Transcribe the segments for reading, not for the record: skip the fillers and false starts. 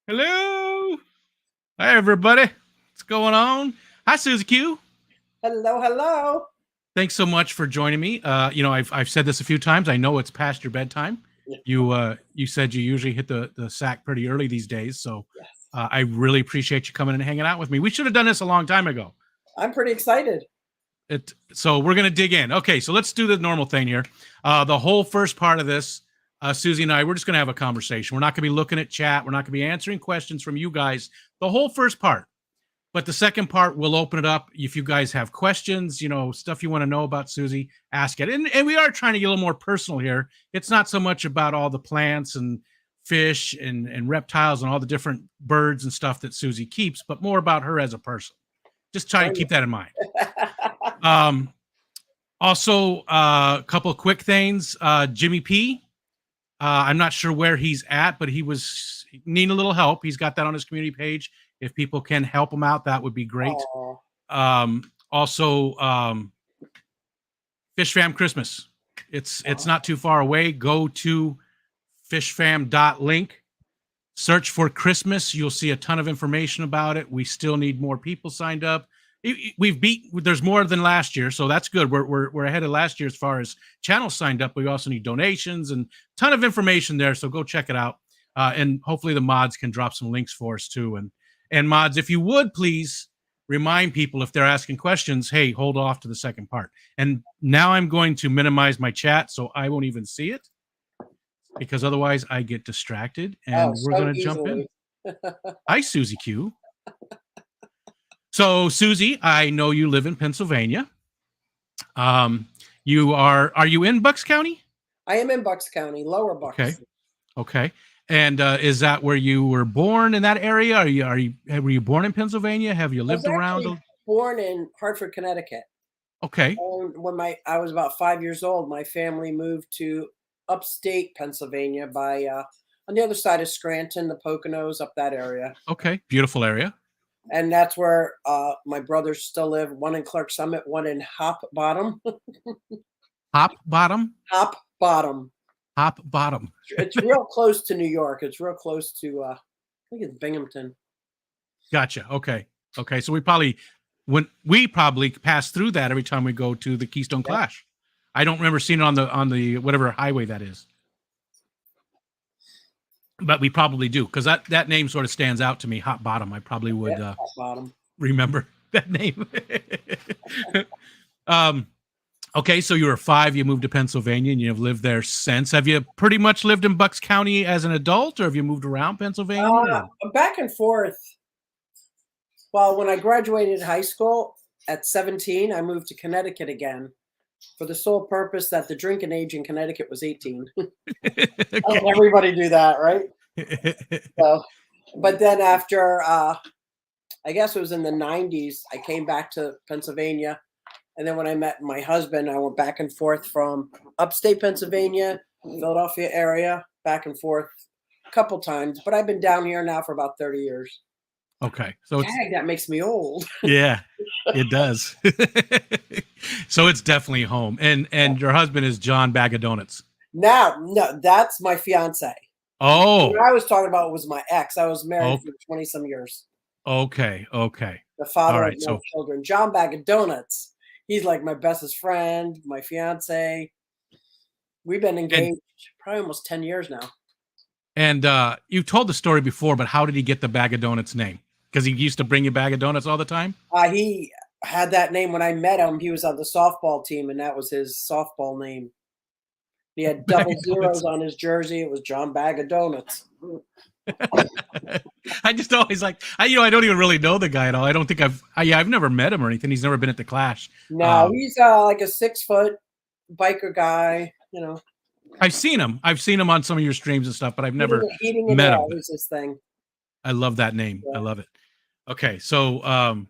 Hello. Hi, everybody. What's going on? Hi, Susie Q. Hello, hello. Thanks so much for joining me. I've said this a few times. I know it's past your bedtime. You said you usually hit the sack pretty early these days, so Yes. I really appreciate you coming and hanging out with me. We should have done this a long time ago. I'm pretty excited. So we're gonna dig in. Okay, so let's do the normal thing here. The whole first part of this, Susie and I, we're just gonna have a conversation. We're not gonna be looking at chat. We're not gonna be answering questions from you guys. The whole first part. But the second part, we'll open it up. If you guys have questions, stuff you want to know about Susie, ask it. And we are trying to get a little more personal here. It's not so much about all the plants and fish and reptiles and all the different birds and stuff that Susie keeps, but more about her as a person. Just try to keep that in mind. Also, a couple of quick things. Jimmy P, I'm not sure where he's at, but he was needing a little help. He's got that on his community page. If people can help him out, that would be great. Also, Fish Fam Christmas. It's not too far away. Go to fishfam.link. Search for Christmas. You'll see a ton of information about it. We still need more people signed up. There's more than last year, so that's good. We're ahead of last year as far as channels signed up. We also need donations and a ton of information there. So go check it out. And hopefully the mods can drop some links for us too. And mods, if you would please remind people if they're asking questions, hey, hold off to the second part. And now I'm going to minimize my chat so I won't even see it, because otherwise I get distracted. And we're going to jump in. Hi, Susie Q. So Susie, I know you live in Pennsylvania. Are you in Bucks County? I am in Bucks County, Lower Bucks. Okay. And is that where you were born, in that area? Were you born in Pennsylvania? Have you lived around? Born in Hartford, Connecticut. Okay. And when I was about 5 years old, my family moved to upstate Pennsylvania by on the other side of Scranton, the Poconos, up that area. Okay, beautiful area. And that's where my brothers still live. One in Clark Summit, one in Hop Bottom. Hop Bottom? Hop Bottom. Hop Bottom. It's real close to New York. It's real close to, I think it's Binghamton. Gotcha. Okay. So we probably pass through that every time we go to the Keystone Clash. I don't remember seeing it on the whatever highway that is, but we probably do, because that name sort of stands out to me. Hop Bottom. I probably would remember that name. Okay, so you were 5, you moved to Pennsylvania, and you have lived there since. Have you pretty much lived in Bucks County as an adult, or have you moved around Pennsylvania? Back and forth. Well, when I graduated high school at 17, I moved to Connecticut again for the sole purpose that the drinking age in Connecticut was 18. Okay. Everybody do that, right? So, but then after, I guess it was in the 90s, I came back to Pennsylvania. And then when I met my husband, I went back and forth from upstate Pennsylvania, Philadelphia area, back and forth a couple times. But I've been down here now for about 30 years. Okay. So that makes me old. Yeah, it does. So it's definitely home. And your husband is John Bag of Donuts. No, that's my fiance. Oh. What I was talking about was my ex. I was married for 20 some years. Okay. The father of my children, John Bag of Donuts. He's like my bestest friend, my fiance. We've been engaged probably almost 10 years now. And you told the story before, but how did he get the Bag of Donuts name? Because he used to bring you Bag of Donuts all the time? He had that name when I met him. He was on the softball team, and that was his softball name. He had double zeros on his jersey. It was John Bag of Donuts. I just always I don't even really know the guy at all. I don't think I've never met him or anything. He's never been at the Clash. No, he's like a 6-foot biker guy, I've seen him on some of your streams and stuff, but I've never met him. Was his thing. I love that name. Yeah. I love it. Okay. So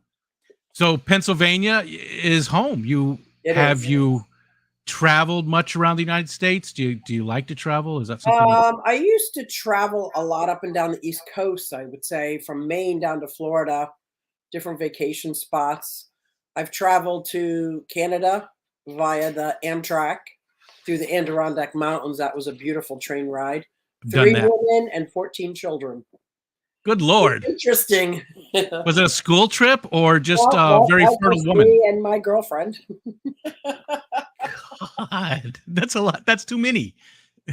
Pennsylvania is home. You traveled much around the United States? Do you like to travel? Is that something that I used to travel a lot up and down the East Coast, I would say, from Maine down to Florida, different vacation spots. I've traveled to Canada via the Amtrak through the Adirondack Mountains. That was a beautiful train ride. I've done 3 that? women and 14 children. Good Lord. Interesting. Was it a school trip or just a Well, very that fertile was woman? me and my girlfriend. God, that's a lot. That's too many.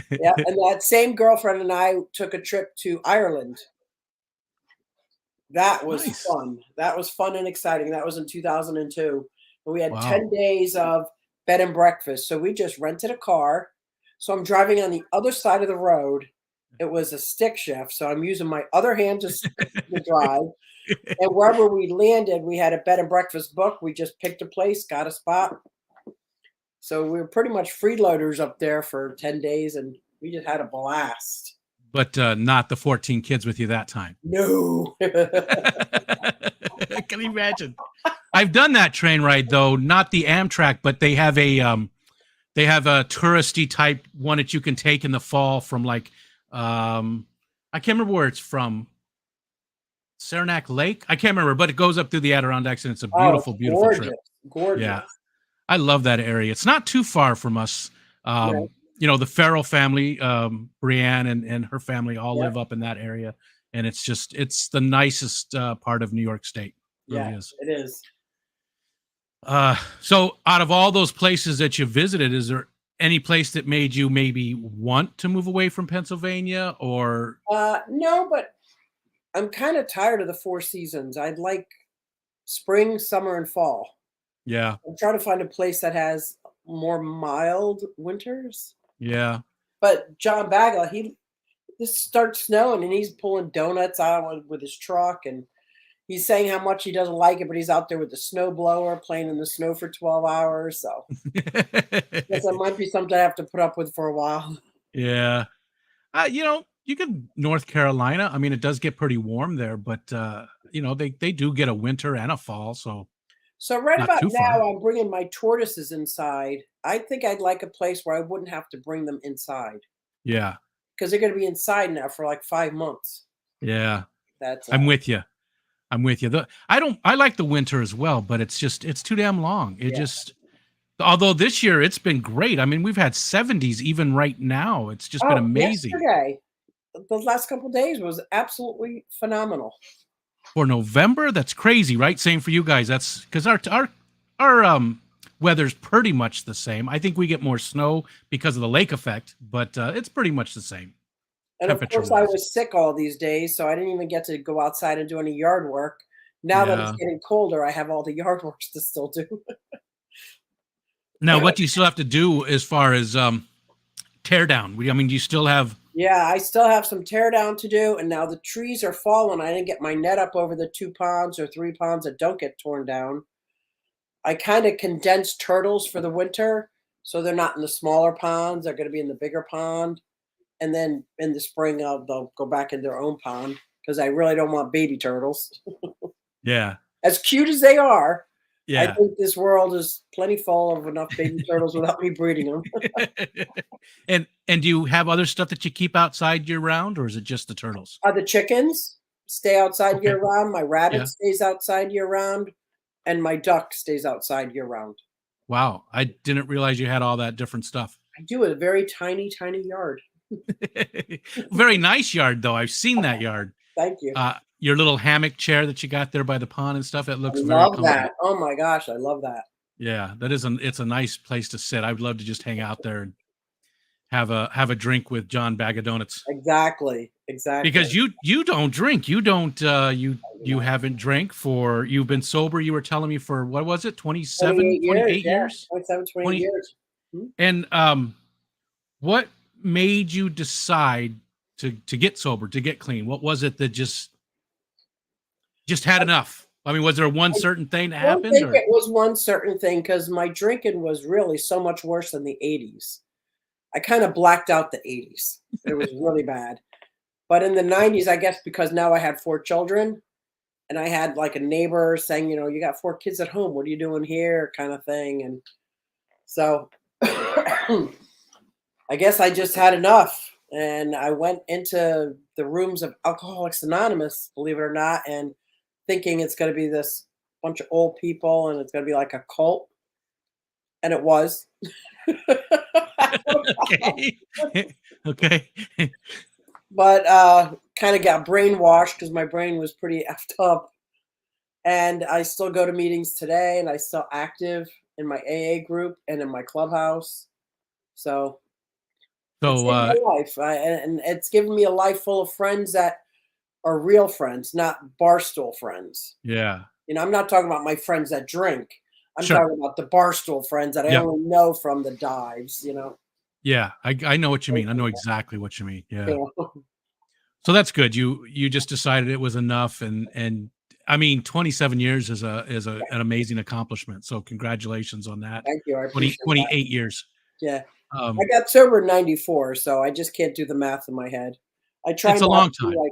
Yeah, and that same girlfriend and I took a trip to Ireland. That was Nice. fun. That was fun and exciting. That was in 2002. And we had Wow. 10 days of bed and breakfast. So we just rented a car. So I'm driving on the other side of the road. It was a stick shift. So I'm using my other hand to drive. And wherever we landed, we had a bed and breakfast book. We just picked a place, got a spot. So we were pretty much freeloaders up there for 10 days, and we just had a blast. But not the 14 kids with you that time. No. Can you imagine? I've done that train ride though, not the Amtrak, but they have a touristy type one that you can take in the fall from like I can't remember where it's from. Saranac Lake? I can't remember, but it goes up through the Adirondacks and it's a beautiful, beautiful gorgeous, trip. gorgeous. Yeah. I love that area. It's not too far from us. Right. You know, the Farrell family, Brianne and her family all Yep. live up in that area. And it's the nicest part of New York State. It really is. It is. So out of all those places that you visited, is there any place that made you maybe want to move away from Pennsylvania or? No, but I'm kind of tired of the 4 seasons. I'd like spring, summer, and fall. Yeah. I'm trying to find a place that has more mild winters. Yeah. But John Bagel, he just starts snowing and he's pulling donuts out with his truck, and he's saying how much he doesn't like it, but he's out there with the snow blower playing in the snow for 12 hours. So I guess that might be something I have to put up with for a while. Yeah. You know, you can North Carolina. I mean, it does get pretty warm there, but you know, they do get a winter and a fall, so So right not about too far. now, I'm bringing my tortoises inside. I think I'd like a place where I wouldn't have to bring them inside Yeah. because they're going to be inside now for like 5 months. Yeah. That's I'm with you. I'm with you. I like the winter as well, but it's too damn long. It Yeah. just although this year it's been great. I mean, we've had 70s even right now. It's just been amazing. Yesterday, the last couple days was absolutely phenomenal. For November, that's crazy, right? Same for you guys. That's because our weather's pretty much the same. I think we get more snow because of the lake effect, but it's pretty much the same. And of course, I Temperature-wise. was sick all these days, so I didn't even get to go outside and do any yard work. Now that Yeah. it's getting colder, I have all the yard work to still do. Now, what do you still have to do as far as tear down? I mean, do you still have? Yeah, I still have some tear down to do, and now the trees are falling. I didn't get my net up over the 2 ponds or 3 ponds that don't get torn down. I kind of condensed turtles for the winter, so they're not in the smaller ponds. They're going to be in the bigger pond, and then in the spring, they'll go back in their own pond because I really don't want baby turtles. Yeah. As cute as they are, I Yeah. think this world is plenty full of enough baby turtles without me breeding them. and do you have other stuff that you keep outside year round, or is it just the turtles? The chickens stay outside Okay. year round. My rabbit Yeah. stays outside year round, and my duck stays outside year round. Wow, I didn't realize you had all that different stuff. I do a very tiny, tiny yard. Very nice yard, though. I've seen that yard. Thank you. Your little hammock chair that you got there by the pond and stuff. It I looks very love comfortable. that. Oh my gosh, I love that. Yeah, it's a nice place to sit. I would love to just hang out there and have a drink with John Bag of Donuts. Exactly. Exactly. Because you don't drink. You don't you haven't drank for you've been sober, you were telling me, for what was it? 27, 28 years? 27, 28 20 years. And what made you decide to get sober, to get clean? What was it that just had enough? I mean, was there one certain thing that I don't happened? think Or? it was one certain thing because my drinking was really so much worse than the 80s. I kind of blacked out the 80s. It was really bad. But in the 90s, I guess because now I had 4 children and I had like a neighbor saying, you know, you got 4 kids at home. What are you doing here? Kind of thing. And so I guess I just had enough. And I went into the rooms of Alcoholics Anonymous, believe it or not, and thinking it's going to be this bunch of old people and it's going to be like a cult. And it was. Okay. Okay. But kind of got brainwashed because my brain was pretty effed up. And I still go to meetings today, and I still active in my AA group and in my clubhouse. So it's So in my life, and it's given me a life full of friends that are real friends, not barstool friends. yeah. You know, I'm not talking about my friends that drink. I'm Sure. talking about the barstool friends that I Yeah. only know from the dives. You know. Yeah. I know what you mean. I know exactly what you mean. Yeah. You know? So that's good. You just decided it was enough, and I mean, 27 years is an amazing accomplishment. So congratulations on that. Thank you. I 20, appreciate that. 28 years. Yeah. I Um, got sober in '94, so I just can't do the math in my head. I try it's a not long to be time. like,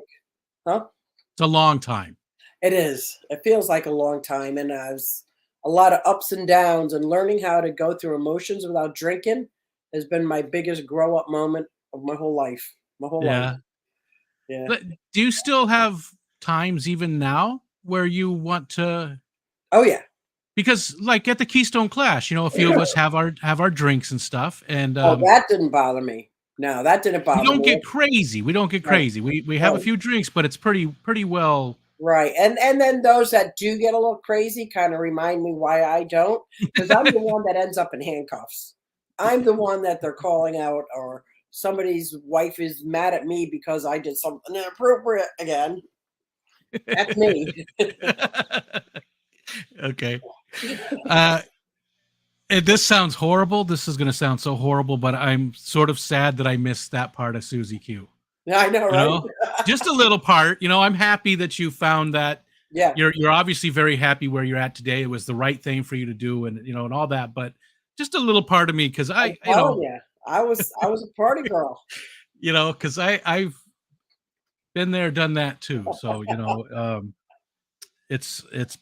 huh? It's a long time. It is. It feels like a long time, and as a lot of ups and downs, and learning how to go through emotions without drinking has been my biggest grow up moment of my whole life. My whole life. Yeah. Yeah. But do you still have times even now where you want to, Oh yeah. because like at the Keystone Clash, a few of us have our drinks and stuff, and Oh, that didn't bother me. No, that didn't we bother don't me. get crazy. We don't get Right. crazy. We have a Right. few drinks, but it's pretty well. Right. And then those that do get a little crazy kind of remind me why I don't, because I'm the one that ends up in handcuffs. I'm the one that they're calling out, or somebody's wife is mad at me because I did something inappropriate again. That's me. Okay. Uh, and this sounds horrible. This is going to sound so horrible, but I'm sort of sad that I missed that part of Susie Q. I know, You right? know, just a little part. I'm happy that you found that. Yeah. You're obviously very happy where you're at today. It was the right thing for you to do, and all that. But just a little part of me, because I'm telling you, I was a party girl. because I've been there, done that too. So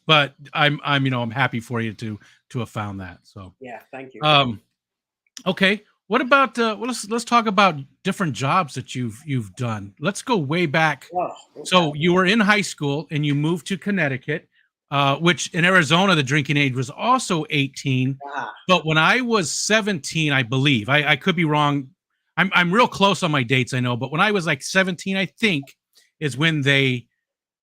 but I'm happy for you to have found that. So Yeah, thank you. okay. What about well, let's talk about different jobs that you've done. Let's go way back. Oh, okay. So you were in high school and you moved to Connecticut, which in Arizona the drinking age was also 18. Ah, But when I was 17, I believe I could be wrong. I'm real close on my dates, I know. But when I was like 17, I think is when they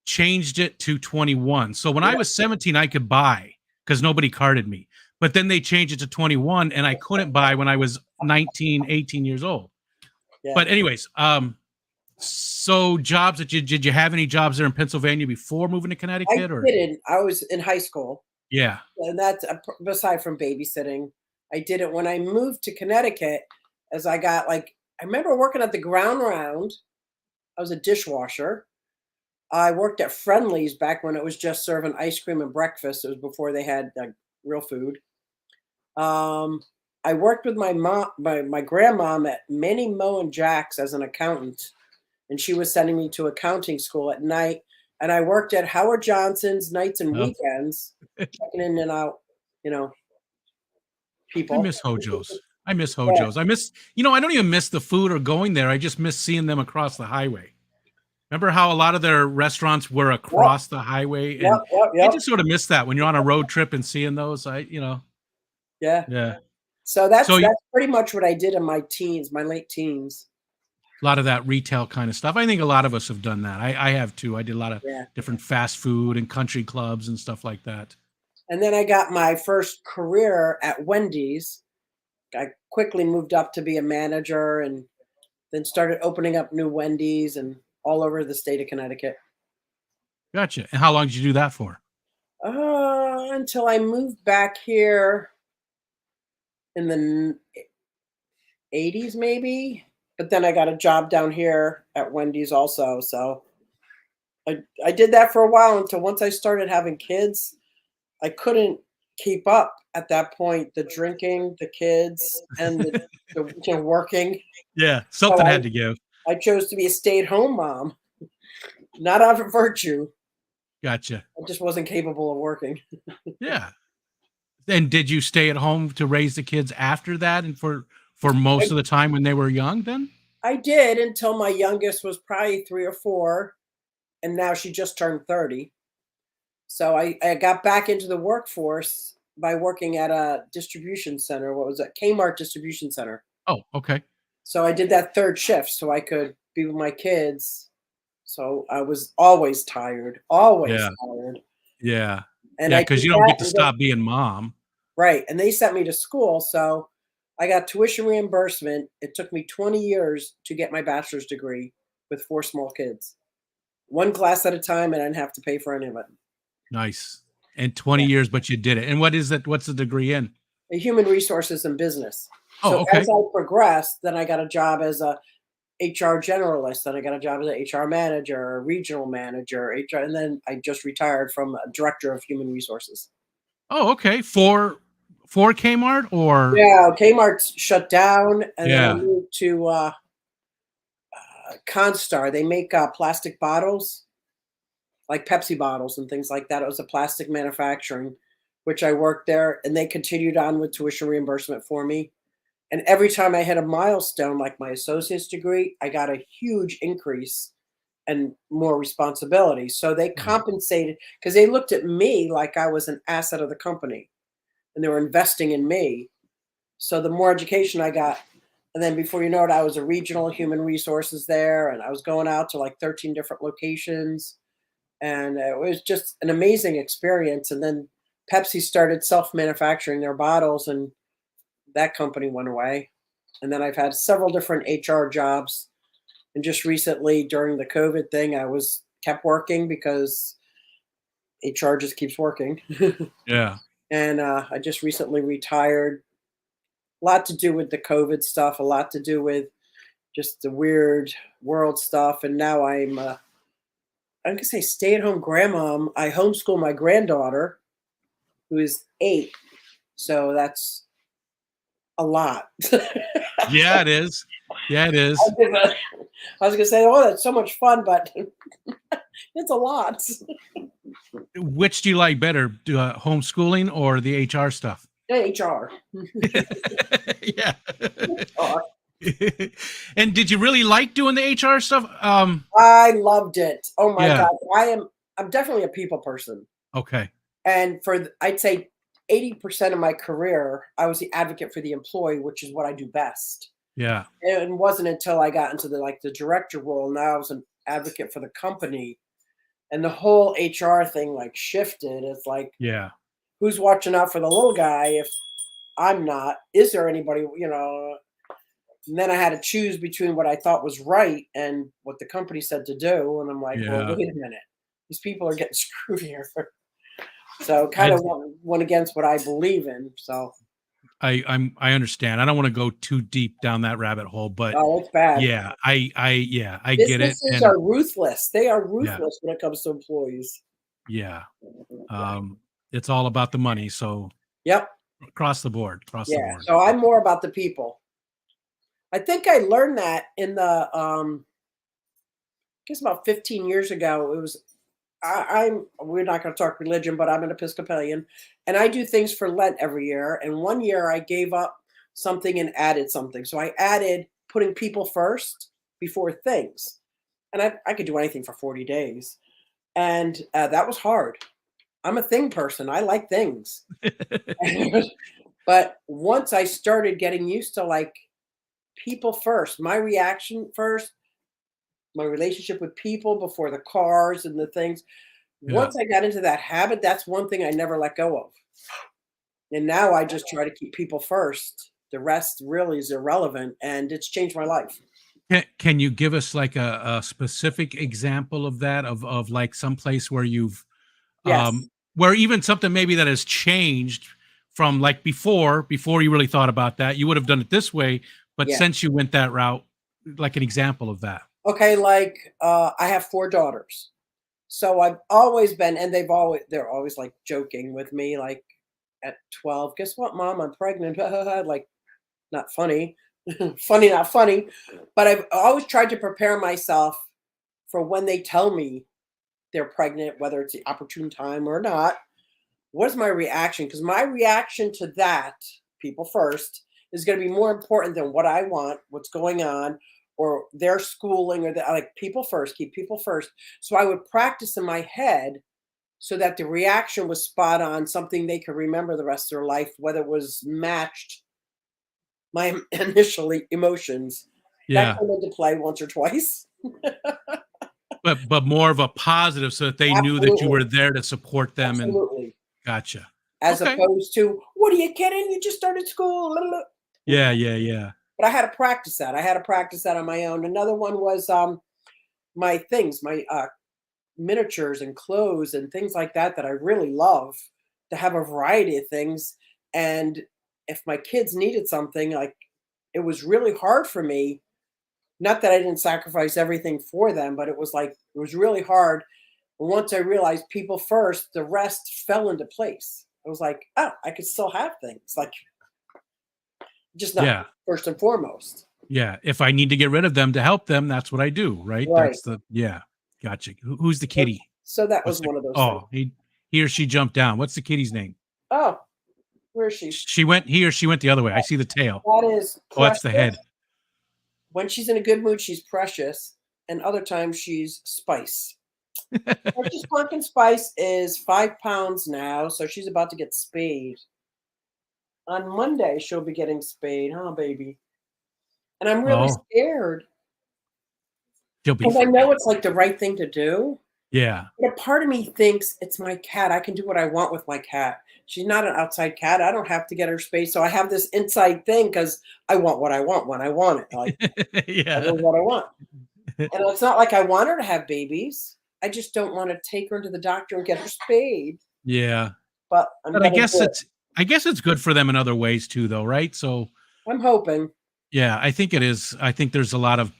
changed it to 21. So when I yeah, was 17, I could buy because nobody carded me. But then they changed it to 21 and I couldn't buy when I was 19, 18 years old. yeah. But anyways, so jobs that did you have any jobs there in Pennsylvania before moving to I Connecticut, or? didn't. I was in high school, Yeah. and that's aside from babysitting. I did it when I moved to Connecticut, as I got like I remember working at the Ground Round. I was a dishwasher. I worked at Friendly's back when it was just serving ice cream and breakfast. It was before they had real food. I worked with my mom, my grandmom at Minnie Mo and Jack's as an accountant, and she was sending me to accounting school at night. And I worked at Howard Johnson's nights and Oh, weekends, checking in and out, you know, I people. miss Hojo's. I miss Yeah. Hojo's. I miss, I don't even miss the food or going there. I just miss seeing them across the highway. Remember how a lot of their restaurants were Yep. across the highway? Yep. And Yep. I Yep. just sort of miss that when you're on a road trip and seeing those. Yeah. Yeah. So So that's pretty much what I did in my teens, my late teens. a lot of that retail kind of stuff. I think a lot of us have done that. I have too. I did a lot of Yeah. different fast food and country clubs and stuff like that. And then I got my first career at Wendys. I quickly moved up to be a manager, and then started opening up new Wendys and all over the state of Connecticut. Gotcha. And how long did you do that for? Until I moved back here in the 80s, maybe. But then I got a job down here at Wendy's also. So I did that for a while until once I started having kids, I couldn't keep up at that point. The drinking, the kids, and the working. Yeah, So something had to give. I chose to be a stay-at-home mom, not out of virtue. Gotcha. I just wasn't capable of working. Yeah. And did you stay at home to raise the kids after that, and for most of the time when they were young? Then. I did until my youngest was probably 3 or 4, and now she just turned 30. So I got back into the workforce by working at a distribution center. What was it? Kmart distribution center. Oh, okay. So I did that third shift so I could be with my kids. So I was always tired, always Yeah. tired. Yeah. And Yeah. I Because did you don't that, get to and then stop being mom. right, and they sent me to school, so I got tuition reimbursement. It took me 20 years to get my bachelor's degree with 4 small kids. 1 class at a time, and I didn't have to pay for any of it. Nice. And 20 Yeah. years, but you did it. And what is that? What's the degree in? Human resources and business. Oh, So okay. as I progressed, then I got a job as a HR generalist, then I got a job as an HR manager, a regional manager, HR, and then I just retired from a director of human resources. Oh, okay. For Kmart or Yeah, Kmart's shut down, and then I yeah. moved to Constar. They make plastic bottles, like Pepsi bottles and things like that. It was a plastic manufacturing, which I worked there, and they continued on with tuition reimbursement for me. And every time I hit a milestone, like my associate's degree, I got a huge increase and more responsibility. So they Yeah. compensated because they looked at me like I was an asset of the company and they were investing in me. So the more education I got, and then before you know it, I was a regional human resources there, and I was going out to like 13 different locations. And it was just an amazing experience. And then Pepsi started self manufacturing their bottles, and that company went away. And then I've had several different HR jobs. And just recently during the COVID thing, I was kept working because HR just keeps working. Yeah. And I just recently retired. A lot to do with the COVID stuff, a lot to do with just the weird world stuff. And now I'm gonna say stay-at-home grandmom. I homeschool my granddaughter, who is 8. So that's a lot. Yeah, it is. Yeah, it is. I was gonna say, oh, that's so much fun, but it's a lot. Which do you like better, homeschooling or the HR stuff? HR. Yeah. HR. And did you really like doing the HR stuff? I loved it. Oh my Yeah. God. I'm definitely a people person. Okay. And I'd say 80% of my career, I was the advocate for the employee, which is what I do best. Yeah. And it wasn't until I got into the director role, now I was an advocate for the company. And the whole HR thing like shifted. It's like, Yeah. who's watching out for the little guy if I'm not? Is there anybody, you know? And then I had to choose between what I thought was right and what the company said to do. And I'm like, well, Yeah. wait a minute. These people are getting screwed here. So kind I of went against what I believe in. So, I understand. I don't want to go too deep down that rabbit hole, but oh, it's bad. yeah, I get it. Businesses And are ruthless. They are yeah, ruthless when it comes to employees. yeah. Yeah. It's all about the money. So Yep. across the Yeah. board. So I'm more about the people. I think I learned that in I guess about 15 years ago. It was we're not going to talk religion, but I'm an Episcopalian, and I do things for Lent every year. And one year I gave up something and added something. So I added putting people first before things, and I could do anything for 40 days, and that was hard. I'm a thing person. I like things, but once I started getting used to like people first, my reaction first, my relationship with people before the cars and the things. Yeah. Once I got into that habit, that's one thing I never let go of. And now I just try to keep people first. The rest really is irrelevant, and it's changed my life. Can you give us like a specific example of that, of like some place where you've Yes. where even something maybe that has changed from like before you really thought about that, you would have done it this way, but Yeah. since you went that route, like an example of that. Okay, like I have 4 daughters. So I've always been, and they're always like joking with me, like at 12, guess what, mom, I'm pregnant. Like, not funny. Funny, not funny. But I've always tried to prepare myself for when they tell me they're pregnant, whether it's the opportune time or not. What's my reaction? Because my reaction to that, people first, is going to be more important than what I want, what's going on, or their schooling, or like people first, keep people first. So I would practice in my head so that the reaction was spot on, something they could remember the rest of their life, whether it was matched my initial emotions. That Yeah. came into play once or twice. But more of a positive, so that they knew that you Absolutely. were there to support them. And Absolutely. gotcha. As Okay. opposed to, what are you kidding? You just started school. Blah, blah. Yeah. But I had to practice that. I had to practice that on my own. Another one was my things, my miniatures and clothes and things like that I really love, to have a variety of things. And if my kids needed something, like, it was really hard for me. Not that I didn't sacrifice everything for them, but it was really hard. And once I realized people first, the rest fell into place. I was like, oh, I could still have things, like, just not Yeah. first and foremost. Yeah. If I need to get rid of them to help them, that's what I do. Right. Right. Gotcha. Who's the kitty? So that was one of those things. He or she jumped down. What's the kitty's name? Oh, where is she? He or she went the other way. I see the tail. That is Precious. Oh, that's the head. When she's in a good mood, she's Precious, and other times she's Spice. Precious Pumpkin Spice is 5 pounds now, so she's about to get spayed. On Monday, she'll be getting spayed, huh, baby? And I'm really scared. She'll be Because I fine. know it's like the right thing to do. Yeah. But a part of me thinks it's my cat. I can do what I want with my cat. She's not an outside cat. I don't have to get her space. So I have this inside thing because I want what I want when I want it. Like, Yeah. I know what I want. And it's not like I want her to have babies. I just don't want to take her to the doctor and get her spayed. Yeah. But I guess it's good for them in other ways too, though, right? So I'm hoping. Yeah, I think it is. I think there's a lot of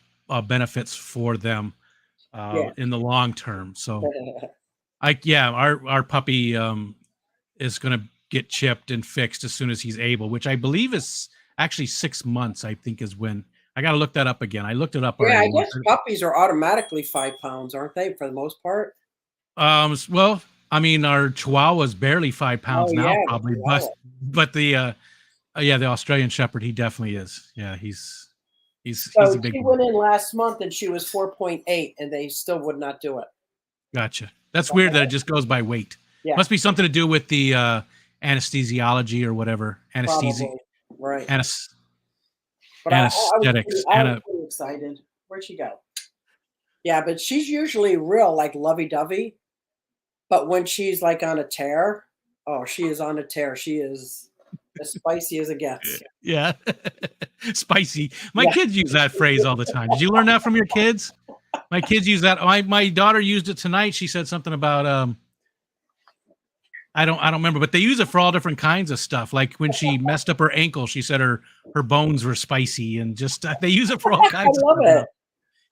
benefits for them in the long term. So our puppy is going to get chipped and fixed as soon as he's able, which I believe is actually 6 months. I think is when I got to look that up again. I looked it up already. Yeah, I guess puppies are automatically 5 pounds, aren't they, for the most part? Well, I mean, our Chihuahua's barely 5 pounds now, probably, but the Australian Shepherd, he definitely is. Yeah, he's a big she one. went in last month and she was 4.8, and they still would not do it. Gotcha. That's weird that it just goes by weight. Yeah. Must be something to do with the anesthesiology or whatever. Anesthesia. Right. But anesthetics. I was pretty excited. Where'd she go? Yeah, but she's usually real, like, lovey-dovey. But when she's like on a tear, oh, she is on a tear. She is as spicy as it gets. Yeah. Spicy. My kids use that phrase all the time. Did you learn that from your kids? My kids use that. My daughter used it tonight. She said something about I don't remember, but they use it for all different kinds of stuff. Like when she messed up her ankle, she said her bones were spicy, and just they use it for all kinds of stuff. I love it.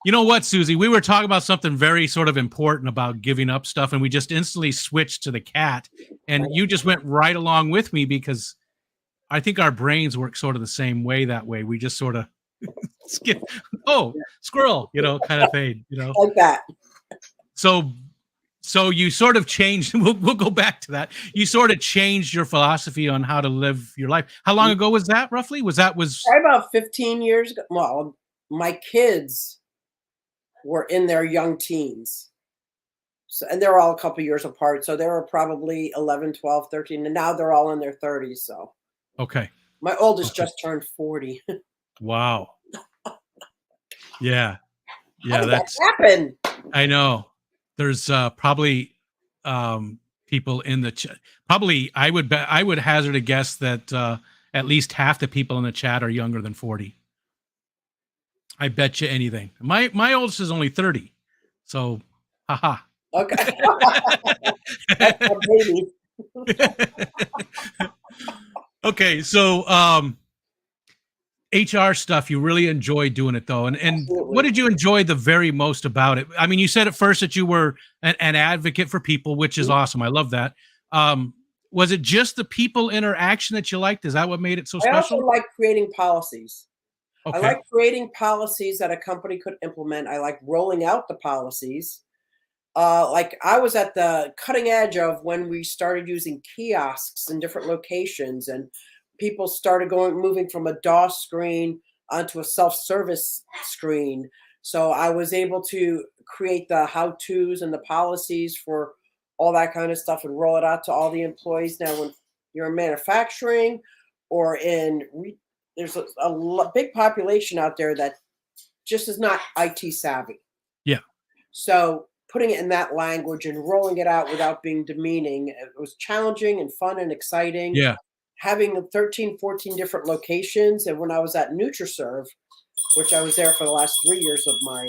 You know what, Susie? We were talking about something very sort of important about giving up stuff, and we just instantly switched to the cat, and you just went right along with me because I think our brains work sort of the same way that way. We just sort of skip, squirrel, kind of thing, Like that. So you sort of changed, we'll go back to that. You sort of changed your philosophy on how to live your life. How long ago was that, roughly? Was about 15 years ago. Well, my kids were in their young teens. So, and they're all a couple years apart. So they were probably 11, 12, 13, and now they're all in their 30s. So okay. My oldest just turned 40. Wow. Yeah. How did that happen? I know. There's probably people in the chat. Probably, I would hazard a guess that at least half the people in the chat are younger than 40. I bet you anything. My oldest is only 30. So, haha. Okay. That's a baby. Okay, so HR stuff, you really enjoy doing it though. And what did you enjoy the very most about it? I mean, you said at first that you were an advocate for people, which is awesome. I love that. Was it just the people interaction that you liked? Is that what made it so special? I also like creating policies. Okay. I like creating policies that a company could implement. I like rolling out the policies. Like I was at the cutting edge of when we started using kiosks in different locations, and people started moving from a DOS screen onto a self-service screen. So I was able to create the how-tos and the policies for all that kind of stuff and roll it out to all the employees. Now, when you're in manufacturing or there's a big population out there that just is not IT savvy. Yeah. So putting it in that language and rolling it out without being demeaning, it was challenging and fun and exciting. Yeah. Having 13, 14 different locations. And when I was at NutriServe, which I was there for the last 3 years of my,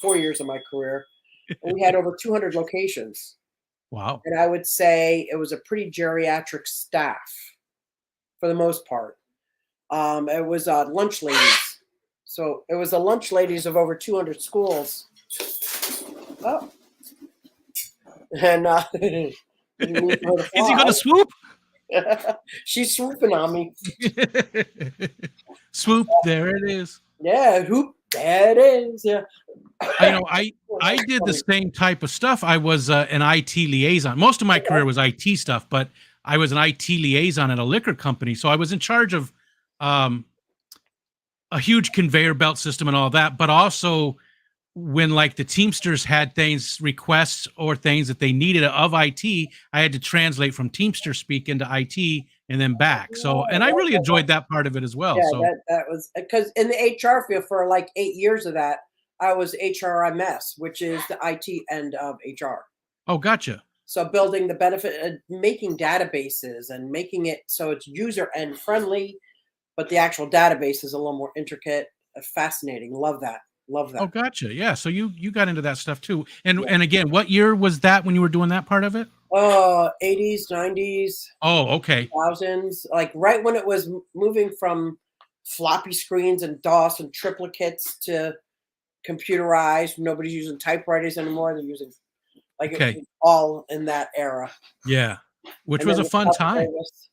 4 years of my career, and we had over 200 locations. Wow. And I would say it was a pretty geriatric staff for the most part. It was lunch ladies. So it was the lunch ladies of over 200 schools. Oh. And Is he going to swoop? She's swooping on me. Swoop, there it is. Yeah, whoop, there it is. Yeah. I did the same type of stuff. I was an IT liaison. Most of my career was IT stuff, but I was an IT liaison at a liquor company. So I was in charge of a huge conveyor belt system and all that, but also when like the Teamsters had requests or things that they needed of IT, I had to translate from Teamster speak into IT and then back. So, and I really enjoyed that part of it as well. Yeah, so that was because in the HR field for like 8 years of that, I was HRMS, which is the IT end of HR. Oh, gotcha. So building the benefit, making databases and making it so it's user end friendly, but the actual database is a little more intricate, fascinating. Love that. Love that. Oh, gotcha. Yeah. So you got into that stuff too. And again, what year was that when you were doing that part of it? 80s, 90s. Oh, okay. 2000s, like right when it was moving from floppy screens and DOS and triplicates to computerized. Nobody's using typewriters anymore. They're using it was all in that era. Yeah. Which And was then a the fun time. self-service.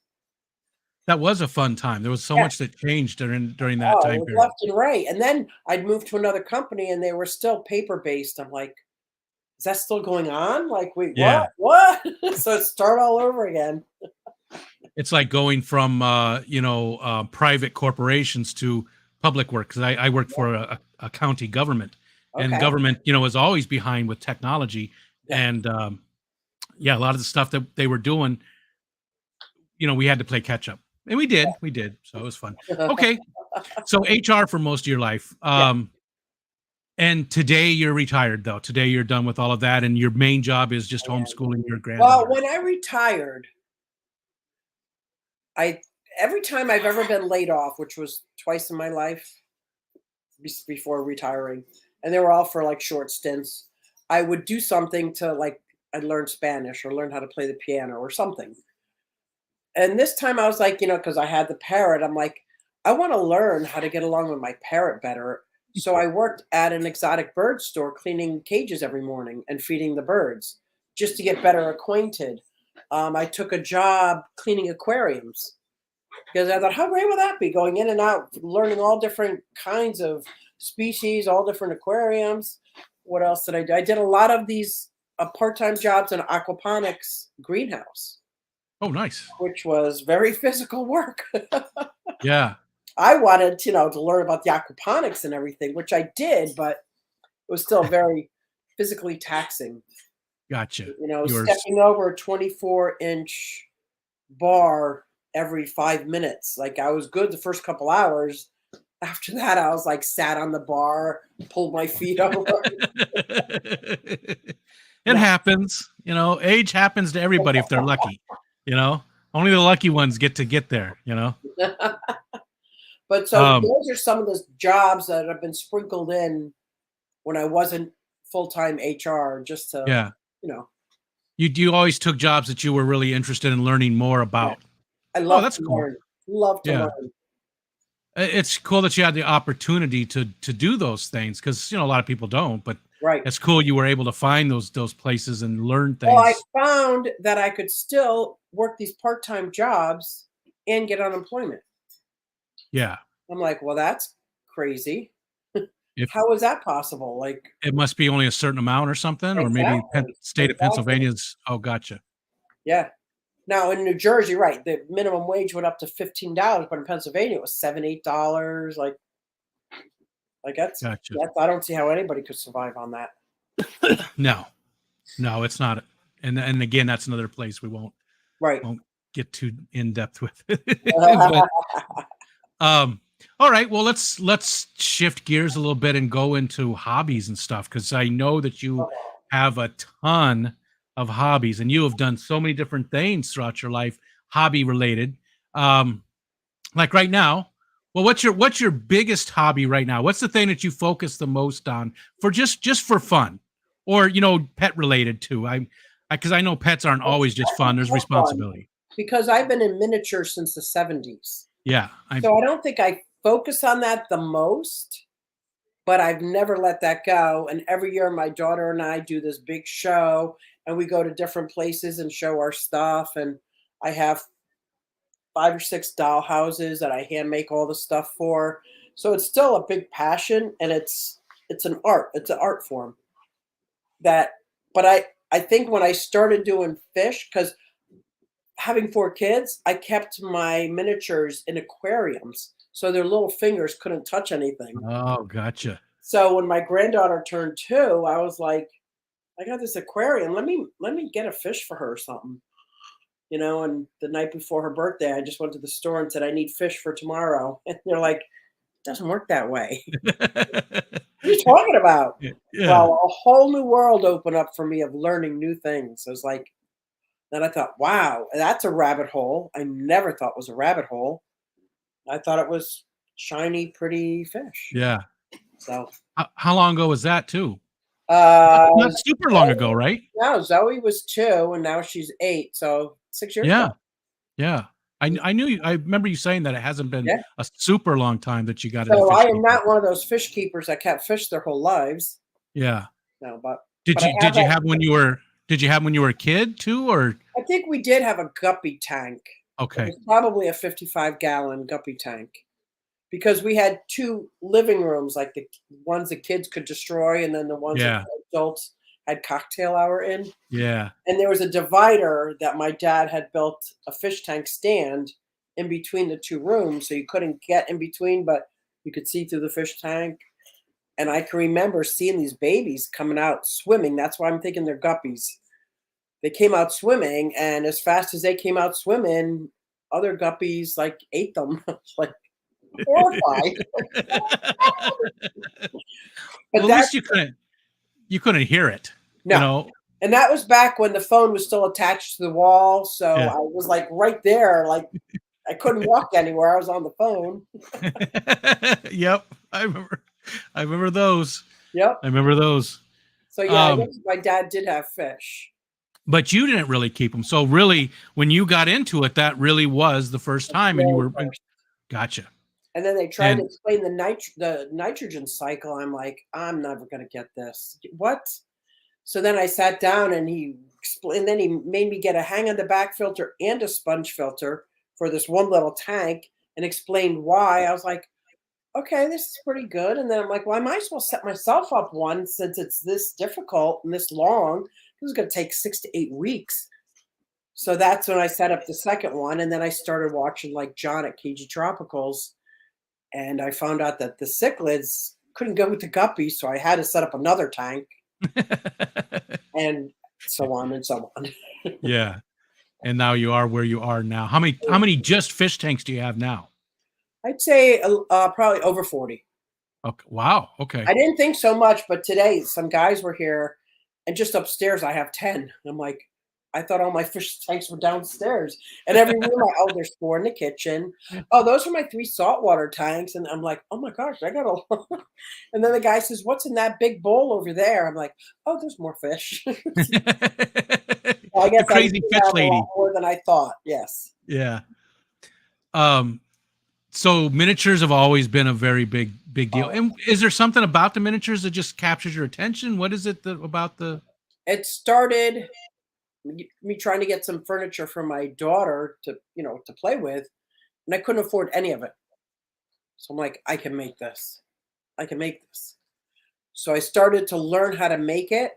That was a fun time. There was so much that changed during that time period. Left and right. And then I'd moved to another company and they were still paper based. I'm like, is that still going on? Like, wait, what? So start all over again. It's like going from private corporations to public work, because I worked for a county government, and government is always behind with technology, and a lot of the stuff that they were doing, we had to play catch up, and we did, so it was fun. Okay, so HR for most of your life, and today you're retired though. Today you're done with all of that, and your main job is just homeschooling your granddaughter. Well, when I retired, every time I've ever been laid off, which was twice in my life before retiring, and they were all for like short stints, I would do something to I'd learn Spanish or learn how to play the piano or something. And this time I was like, because I had the parrot, I'm like, I want to learn how to get along with my parrot better. So I worked at an exotic bird store cleaning cages every morning and feeding the birds just to get better acquainted. I took a job cleaning aquariums because I thought, how great would that be? Going in and out, learning all different kinds of species, all different aquariums. What else did I do? I did a lot of these part-time jobs in an aquaponics greenhouse. Oh, nice. Which was very physical work. Yeah. I wanted, to learn about the aquaponics and everything, which I did, but it was still very physically taxing. Gotcha. Stepping over a 24-inch bar every 5 minutes. Like I was good the first couple hours. After that, I was like sat on the bar, pulled my feet over. It happens. Age happens to everybody if they're lucky. Only the lucky ones get there. But so those are some of the jobs that have been sprinkled in when I wasn't full-time HR, just to, You always took jobs that you were really interested in learning more about. I love to learn. Love to learn. It's cool that you had the opportunity to do those things, because a lot of people don't. But it's cool you were able to find those places and learn things. Well, I found that I could still work these part-time jobs and get unemployment. Yeah. I'm like, well, that's crazy. If how is that possible? Like, it must be only a certain amount or something, or maybe exactly, state of exactly. Pennsylvania's. Oh, gotcha. Yeah. Now in New Jersey, right, the minimum wage went up to $15, but in Pennsylvania it was $7, $8. Like Gotcha. that's I don't see how anybody could survive on that. No, no, it's not. And again, that's another place we Right. won't get too in depth with. But all right, well, let's shift gears a little bit and go into hobbies and stuff, because I know that you have a ton of hobbies and you have done so many different things throughout your life, hobby related. Like right now, well, what's your biggest hobby right now? What's the thing that you focus the most on for just for fun, or pet related too? Because I know pets aren't always just fun. There's More fun, responsibility. because I've been in miniature since the 70s. Yeah, So I don't think I focus on that the most, but I've never let that go. And every year my daughter and I do this big show, and we go to different places and show our stuff. And I have 5 or 6 doll houses that I hand make all the stuff for. So it's still a big passion, and it's an art. It's an art form that, but I think when I started doing fish, because having 4 kids, I kept my miniatures in aquariums so their little fingers couldn't touch anything. Oh, gotcha. So when my granddaughter turned 2, I was like, I got this aquarium. Let me get a fish for her or something. And the night before her birthday, I just went to the store and said, I need fish for tomorrow. And they're like, it doesn't work that way. What are you talking about? Yeah. Well, a whole new world opened up for me of learning new things. I was like, then I thought, wow, that's a rabbit hole. I never thought was a rabbit hole. I thought it was shiny, pretty fish. Yeah. So, How long ago was that too? uh, Not super long ago, right? no, Zoe was 2 and now she's 8. So 6 years Yeah. ago. Yeah. I knew you. I remember you saying that it hasn't been Yeah. a super long time that you got into So fish I am keeping. not one of those fish keepers that kept fish their whole lives. Yeah. No, but Did I you have did you that. have when you were a kid too, or I think we did have a guppy tank. It okay? was probably a 55-gallon guppy tank, because we had 2 living rooms, like the ones the kids could destroy, and then the ones that Yeah. the adults had cocktail hour in. Yeah. And there was a divider that my dad had built a fish tank stand in between the 2 rooms, so you couldn't get in between, but you could see through the fish tank. And I can remember seeing these babies coming out swimming. That's why I'm thinking they're guppies. They came out swimming, and as fast as they came out swimming, other guppies like ate them. Like, horrified. But Well, at least you couldn't hear it. You no. know. And that was back when the phone was still attached to the wall. So Yeah. I was like right there, like I couldn't walk anywhere. I was on the phone. Yep. I remember those. Yep. I remember those. So yeah, I guess my dad did have fish. But you didn't really keep them. So really, when you got into it, that really was the first time, and you were gotcha. And then they tried to And explain the nitrogen cycle. I'm like, I'm never going to get this. What? So then I sat down and he explained. Then he made me get a hang on the back filter and a sponge filter for this one little tank, and explained why. I was like, okay, this is pretty good. And then I'm like, well, I might as well set myself up one, since it's this difficult and this long. This is going to take 6 to 8 weeks. So that's when I set up the second one. And then I started watching like John at KG Tropicals. And I found out that the cichlids couldn't go with the guppies. So I had to set up another tank, and so on and so on. yeah. And now you are where you are now. How many just fish tanks do you have now? I'd say probably over 40. Okay. Wow. Okay. I didn't think so much, but today some guys were here, and just upstairs I have 10. I'm like, I thought all my fish tanks were downstairs. And every room, there's 4 in the kitchen. Oh, those are my 3 saltwater tanks. And I'm like, oh my gosh, I got a lot. And then the guy says, what's in that big bowl over there? I'm like, oh, there's more fish. Well, I guess the crazy I fish have lady. a lot more than I thought. Yes. Yeah. So miniatures have always been a very big deal. And is there something about the miniatures that just captures your attention? What is it about the? It started me trying to get some furniture for my daughter to play with, and I couldn't afford any of it. So I'm like, I can make this. I can make this. So I started to learn how to make it.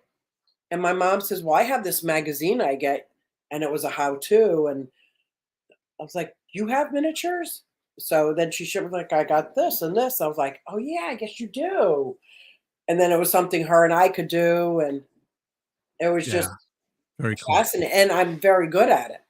And my mom says, well, I have this magazine I get, and it was a how-to. And I was like, you have miniatures? So then she showed me, like, I got this and this. I was like, oh yeah, I guess you do. And then it was something her and I could do. And it was Yeah. just Very cool. fascinating. And I'm very good at it.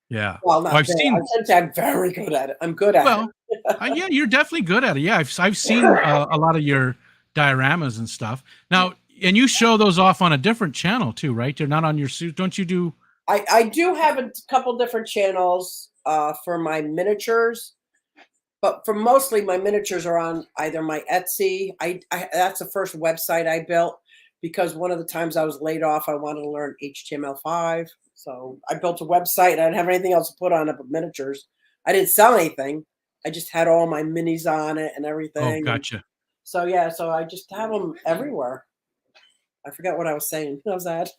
Yeah. Well, not I've very, seen. I shouldn't say I'm very good at it. I'm good at Well, it. yeah, you're definitely good at it. Yeah, I've seen a lot of your dioramas and stuff. Now, and you show those off on a different channel too, right? They're not on your suit. Don't you do? I do have a couple different channels for my miniatures, but for mostly my miniatures are on either my Etsy. That's the first website I built because one of the times I was laid off, I wanted to learn HTML5. So I built a website. I didn't have anything else to put on it but miniatures. I didn't sell anything. I just had all my minis on it and Oh, everything. gotcha. So yeah, so I just have them everywhere. I forgot what I was saying. How's that?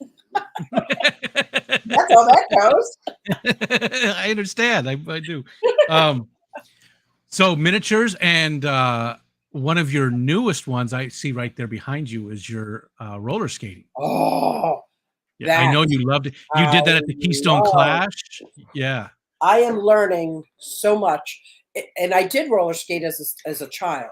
That's how that goes. I understand. I do. So miniatures and one of your newest ones I see right there behind you is your roller skating. Oh, Yeah, I know you loved it. You did that at the Keystone Clash. Yeah. I am learning so much, and I did roller skate as a child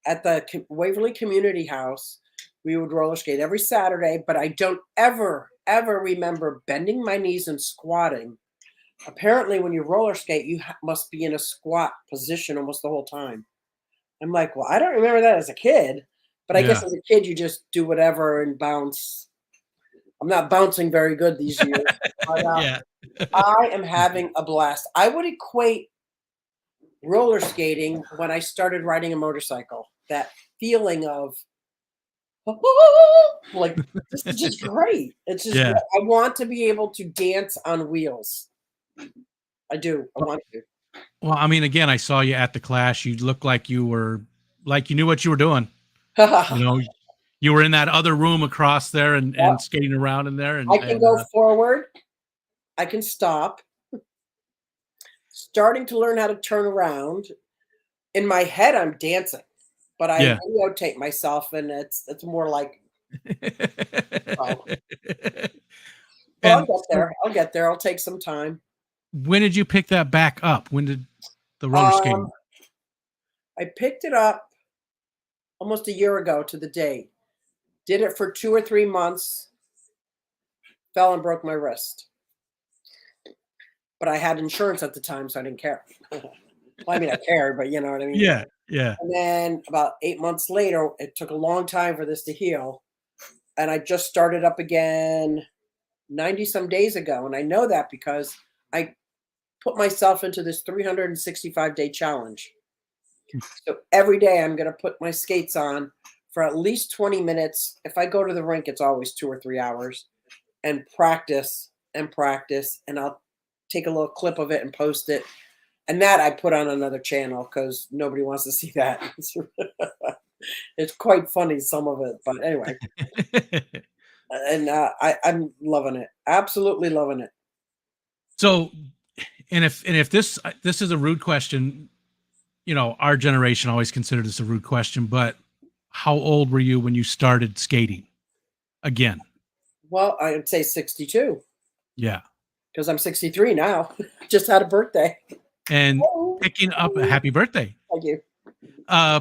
at the Waverly Community House. We would roller skate every Saturday, but I don't ever remember bending my knees and squatting. Apparently, when you roller skate, you must be in a squat position almost the whole time. I'm like, well, I don't remember that as a kid, but I guess Yeah. as a kid, you just do whatever and bounce. I'm not bouncing very good these years. But, Yeah. I am having a blast. I would equate roller skating when I started riding a motorcycle. That feeling of like this is just great. It's just Yeah. I want to be able to dance on wheels. I do. I want to. Well, I mean, again, I saw you at the Clash. You looked like you were like you knew what you were doing. You know, you were in that other room across there and skating around in there. And I can go forward. I can stop. Starting to learn how to turn around. In my head, I'm dancing, but I videotape myself, and it's more like. Oh. Well, I'll get there. I'll get there. I'll take some time. When did you pick that back up? When did the roller skating? I picked it up almost a year ago to the date. Did it for 2 or 3 months. Fell and broke my wrist. But I had insurance at the time, so I didn't care. Well, I mean, I cared, but you know what I mean? Yeah, yeah. And then about 8 months later, it took a long time for this to heal. And I just started up again 90 some days ago. And I know that because I put myself into this 365-day challenge. So every day I'm going to put my skates on for at least 20 minutes. If I go to the rink, it's always 2 or 3 hours, and practice and practice. And I'll take a little clip of it and post it. And that I put on another channel because nobody wants to see that. It's quite funny, some of it. But anyway. And I'm loving it. Absolutely loving it. So, and if this is a rude question, you know, our generation always considered this a rude question, but how old were you when you started skating again? Well, I would say 62. Yeah. Because I'm 63 now. Just had a birthday. And picking up a happy birthday. Thank you.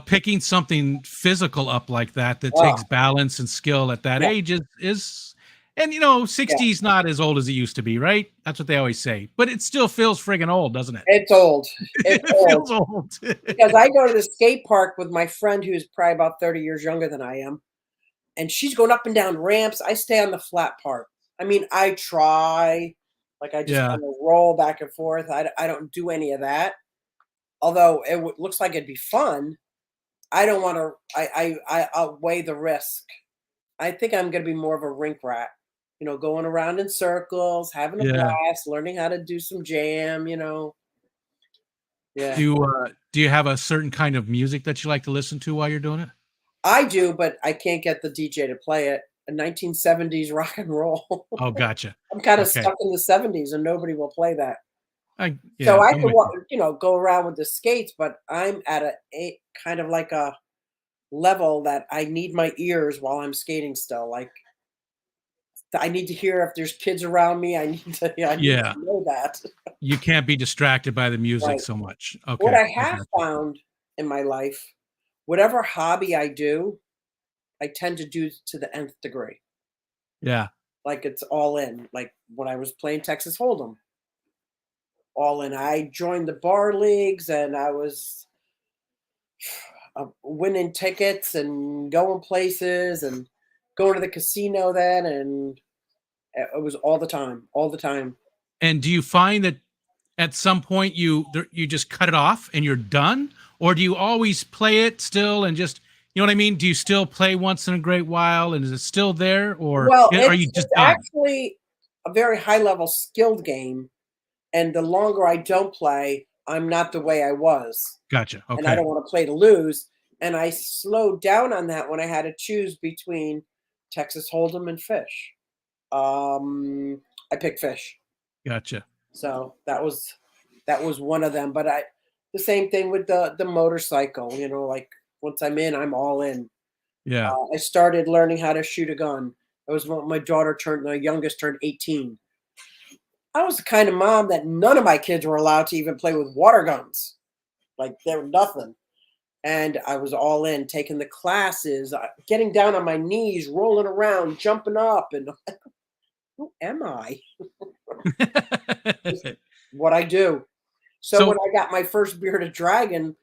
Picking something physical up like that takes balance and skill at that age is and you know 60 is not as old as it used to be, right? That's what they always say, but it still feels friggin' old, doesn't it? It's old. It feels old. Because I go to the skate park with my friend who's probably about 30 years younger than I am, and she's going up and down ramps. I stay on the flat part. I mean, I try, like I just kind of roll back and forth. I don't do any of that. Although it looks like it'd be fun, I don't want to. I'll weigh the risk. I think I'm going to be more of a rink rat. You know, going around in circles, having a blast, learning how to do some jam. You know. Yeah. Do you have a certain kind of music that you like to listen to while you're doing it? I do, but I can't get the DJ to play it. A 1970s rock and roll. Oh, gotcha. I'm kind of stuck in the 70s, and nobody will play that. So I could, you know, go around with the skates, but I'm at a kind of like a level that I need my ears while I'm skating still. Like I need to hear if there's kids around me. I need Yeah. to know that. You can't be distracted by the music Right. so much. What Okay. I I have got you. found in my life, whatever hobby I do, I tend to do to the nth degree. Yeah. Like it's all in. Like when I was playing Texas Hold'em, all in. I joined the bar leagues and I was winning tickets and going places and going to the casino then, and it was all the time. And do you find that at some point you just cut it off and you're done, or do you always play it still and just, you know what I mean? Do you still play once in a great while, and is it still there, or Well, are you it's just done? actually a very high level skilled game, and the longer I don't play, I'm not the way I was, Gotcha. and I Okay. don't want to play to lose. And I slowed down on that when I had to choose between Texas Hold'em and fish. I picked fish. Gotcha. So that was one of them. But I the same thing with the motorcycle, like once I'm in, I'm all in. Yeah. I started learning how to shoot a gun. That was when my youngest turned 18. I was the kind of mom that none of my kids were allowed to even play with water guns. Like they were nothing. And I was all in, taking the classes, getting down on my knees, rolling around, jumping up, and who am I? Just what I do. So when So I got my first bearded dragon,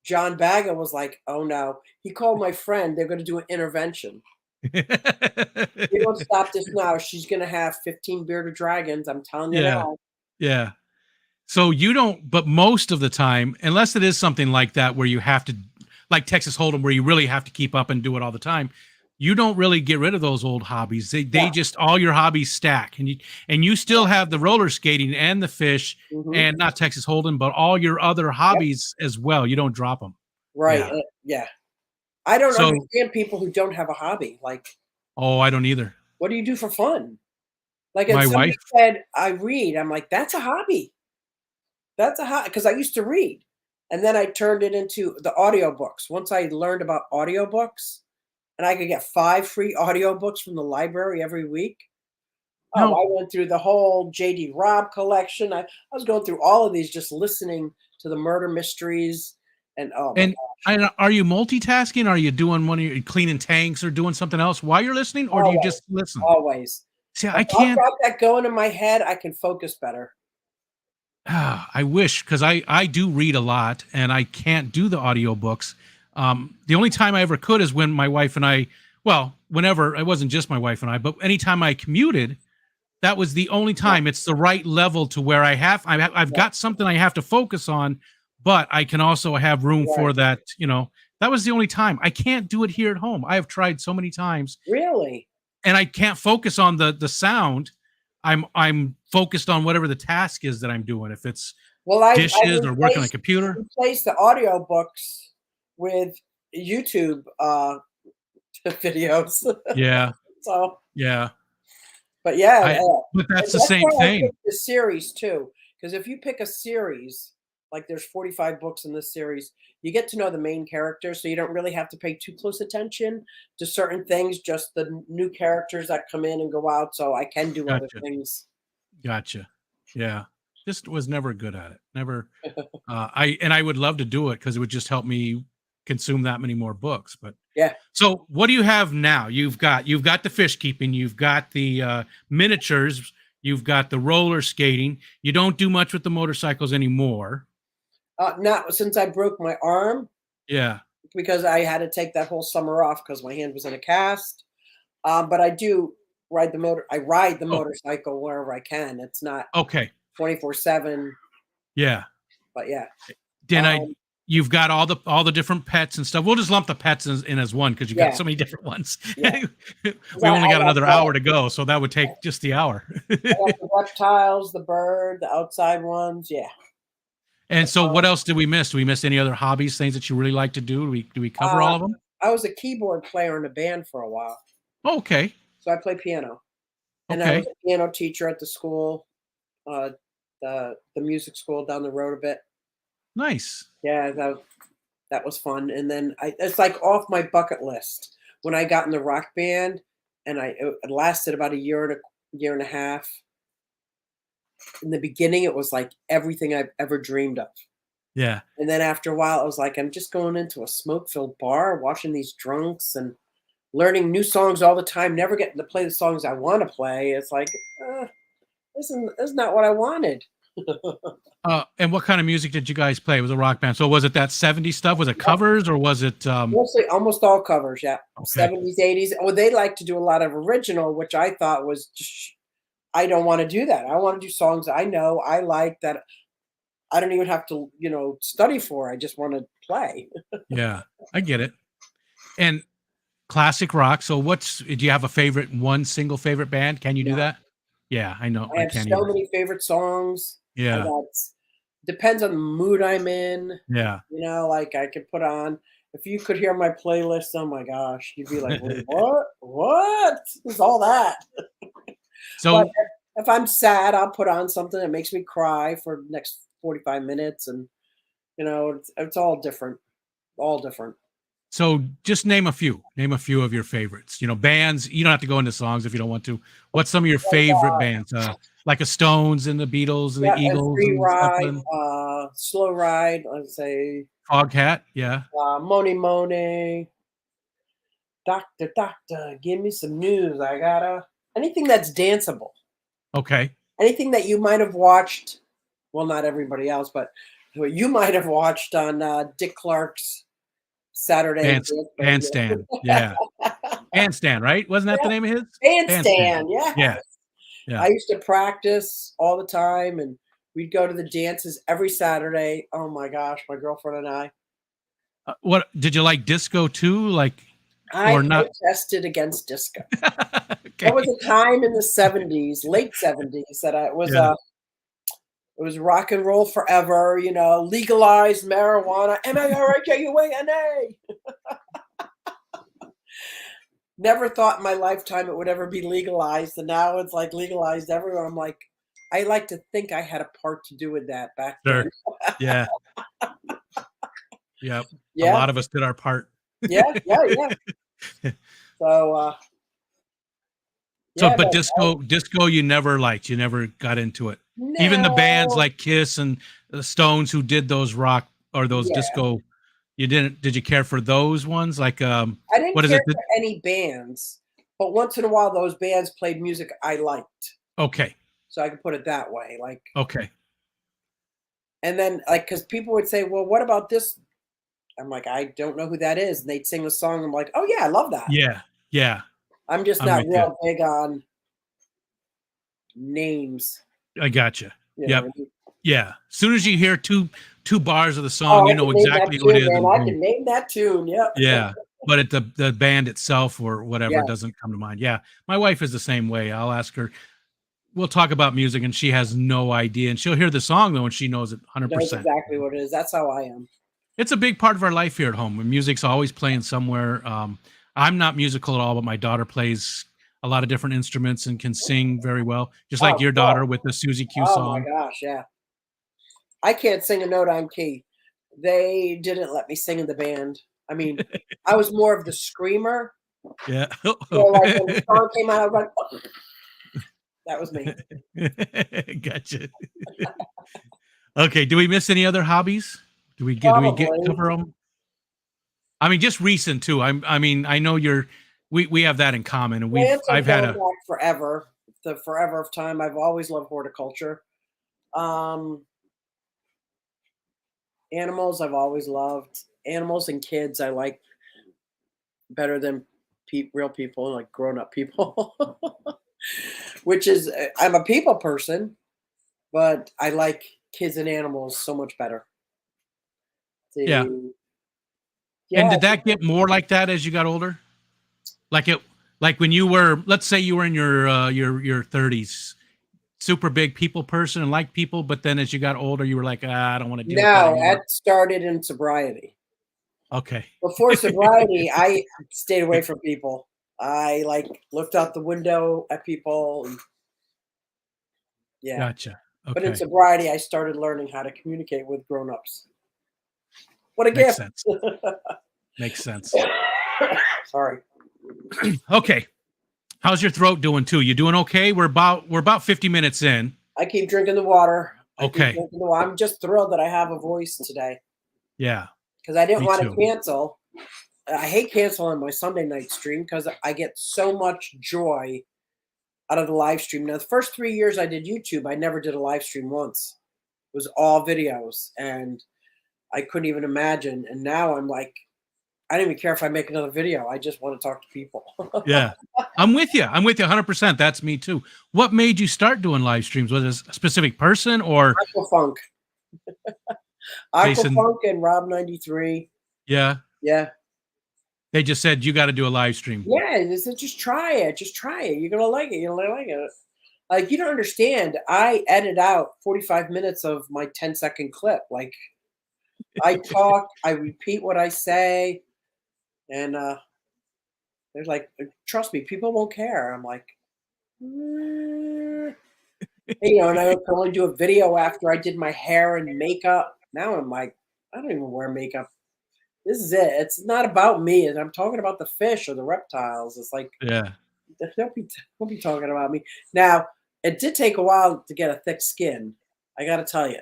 John Baga was like, "Oh no!" He called my friend. They're going to do an intervention. We don't stop this now. She's going to have 15 bearded dragons. I'm telling you yeah. now. Yeah. So you don't, but most of the time, unless it is something like that where you have to, like Texas Hold'em, where you really have to keep up and do it all the time, you don't really get rid of those old hobbies. They Yeah. just all your hobbies stack, and you still have the roller skating and the fish Hmm. and not Texas Hold'em, but all your other Yep. hobbies as well. You don't drop them. Right. Yeah. Yeah. I don't So, understand people who don't have a hobby. Like, oh, I don't either. what do you do for fun? Like, and My somebody wife. said, I read. I'm like, that's a hobby. That's a hobby. Because I used to read. And then I turned it into the audiobooks. Once I learned about audiobooks and I could get 5 free audiobooks from the library every week. Oh, No, I went through the whole J.D. Robb collection. I was going through all of these just listening to the murder mysteries. And oh my and gosh, are you multitasking? Are you doing one of your cleaning tanks or doing something else while you're listening, or do you always, just listen? always. See, If I I've can't. got that going in my head, I can focus better. I wish, because I do read a lot and I can't do the audiobooks. The only time I ever could is when my wife and I, well, whenever it wasn't just my wife and I, but anytime I commuted, that was the only Yeah, time. It's the right level to where I've yeah, got something I have to focus on, but I can also have room right. for that. That was the only time. I can't do it here at home. I have tried so many times, Really? and I can't focus on the sound. I'm focused on whatever the task is that I'm doing. If it's Well, I've dishes or working on a computer. replaced the audiobooks with YouTube videos. Yeah, So, yeah. but yeah, I but and that's the that's same why I thing. picked the series too. Because if you pick a series, like there's 45 books in this series, you get to know the main characters, so you don't really have to pay too close attention to certain things, just the new characters that come in and go out, so I can do other Gotcha, things. gotcha. Yeah. Just was never good at it. Never. I would love to do it because it would just help me consume that many more books. But Yeah. so, what do you have now? You've got the fish keeping. You've got the miniatures. You've got the roller skating. You don't do much with the motorcycles anymore. Not since I broke my arm, Yeah. because I had to take that whole summer off because my hand was in a cast. But I do ride the motor. I ride the Oh, motorcycle wherever I can. It's not okay. 24/7, Yeah. but yeah. Then Um, you've got all the different pets and stuff. We'll just lump the pets in as one because you got yeah, so many different ones. yeah. 'Cause We only I got got another hour to go, so that would take just the hour. I got the reptiles, the bird, the outside ones. Yeah. And so, what Um, else did we miss? Do we miss any other hobbies, things that you really like to do? Do we cover uh, all of them? I was a keyboard player in a band for a while, Oh, okay, so I play piano, and I was okay, a piano teacher at the school, uh, the music school down the road a bit. nice. Yeah, That was fun. And then it's like off my bucket list. When I got in the rock band, and it lasted about a year and a half. In the beginning, it was like everything I've ever dreamed of. Yeah. And then after a while, I was like, I'm just going into a smoke-filled bar, watching these drunks and learning new songs all the time, never getting to play the songs I want to play. It's like, isn't that what I wanted? And what kind of music did you guys play? It was a rock band. So was it that 70s stuff? Was it covers or was it Mostly almost all covers, yeah. okay. 70s, 80s. Well, they like to do a lot of original, which I thought was just, I don't want to do that. I want to do songs I know, I like, that I don't even have to, study for. I just want to play. Yeah, I get it. And classic rock. So do you have one single favorite band? Can you do No. that? Yeah, I know. I I have can't so either. many favorite songs. Yeah. Depends on the mood I'm in. Yeah. Like I could put on, if you could hear my playlist, oh my gosh, you'd be like, wait, what? What is all that? But So if I'm sad, I'll put on something that makes me cry for the next 45 minutes. And, it's all different. All different. so just name a few. Name a few of your favorites. Bands. You don't have to go into songs if you don't want to. What's some of your favorite bands? Like the Stones and the Beatles and the Yeah, and Eagles Free and Ride, Zeppelin. Slow Ride, let's say, Foghat. Yeah. Money Money, Doctor, Doctor, give me some news. Anything that's danceable. Okay. Anything that you might have watched, well, not everybody else, but you might have watched on Dick Clark's Saturday Dance Band. Bandstand. Yeah. Bandstand, right? Wasn't that the name of his? Bandstand, yeah. Yeah. Yeah. I used to practice all the time, and we'd go to the dances every Saturday. Oh my gosh, my girlfriend and I. What did you like disco too? Like I or not? protested against disco. Okay. There was a time in the 70s, late 70s, that it was rock and roll forever, legalized marijuana, marijuana. Never thought in my lifetime it would ever be legalized, and now it's like legalized everywhere. I'm like, I like to think I had a part to do with that back then. Yeah. Yep. Yeah. A lot of us did our part. Yeah. So, but disco, you never liked. You never got into it. No. Even the bands like Kiss and the Stones who did those rock or those disco, you didn't. Did you care for those ones? Like, I didn't care for any bands, but once in a while, those bands played music I liked. Okay. So I could put it that way. Like, okay. And then, because people would say, well, what about this? I'm like, I don't know who that is. And they'd sing a song. I'm like, oh, yeah, I love that. Yeah. Yeah. I'm just not real big on names. I gotcha. Yep. Yeah. As soon as you hear two bars of the song, you know exactly who it is. I can name that tune. Yep. Yeah. But the band itself or whatever doesn't come to mind. Yeah. My wife is the same way. I'll ask her, we'll talk about music and she has no idea. And she'll hear the song though, and she knows it 100%. Knows exactly what it is. That's how I am. It's a big part of our life here at home. And music's always playing somewhere. I'm not musical at all, but my daughter plays a lot of different instruments and can sing very well. Just like your daughter with the Susie Q song. Oh my gosh, yeah. I can't sing a note on key. They didn't let me sing in the band. I mean, I was more of the screamer. Yeah. So like when the song came out, I was like, oh. That was me. Gotcha. Okay. Do we miss any other hobbies? Do we cover them? I mean, just recent too. I mean, I know we have that in common, and I've had a forever, the forever of time. I've always loved horticulture. Animals, I've always loved animals, and kids I like better than real people, like grown-up people. Which is, I'm a people person, but I like kids and animals so much better. Yeah. And did that get more like that as you got older? Like when you were, let's say you were in your 30s, super big people person and like people, but then as you got older, you were like, I don't want to do that anymore. That started in sobriety. Okay. Before sobriety, I stayed away from people. I looked out the window at people. And, Gotcha. Okay. But in sobriety, I started learning how to communicate with grown-ups. What a Makes gift. sense. Makes sense. Sorry. Okay. How's your throat doing too? You doing okay? We're about 50 minutes in. I keep drinking the water. Okay. I'm just thrilled that I have a voice today Yeah. because I didn't Me want too. to cancel. I hate canceling my Sunday night stream because I get so much joy out of the live stream. Now, the first 3 years I did YouTube, I never did a live stream once. It was all videos, and I couldn't even imagine. And now I'm like, I don't even care if I make another video. I just want to talk to people. Yeah. I'm with you 100%. That's me too. What made you start doing live streams? Was it a specific person or Aquafunk. Jason? Aquafunk and Rob 93. Yeah. Yeah. They just said you got to do a live stream. Yeah, they said just try it. Just try it. You're gonna like it. You're gonna like it. Like, you don't understand. I edit out 45 minutes of my 10-second clip. Like, I talk, I repeat what I say, and they're like, trust me, people won't care. I'm like, you know, and I would only do a video after I did my hair and makeup. Now I'm like, I don't even wear makeup. This is it. It's not about me. And I'm talking about the fish or the reptiles. It's like, Yeah. don't be talking about me. Now, it did take a while to get a thick skin. I got to tell you.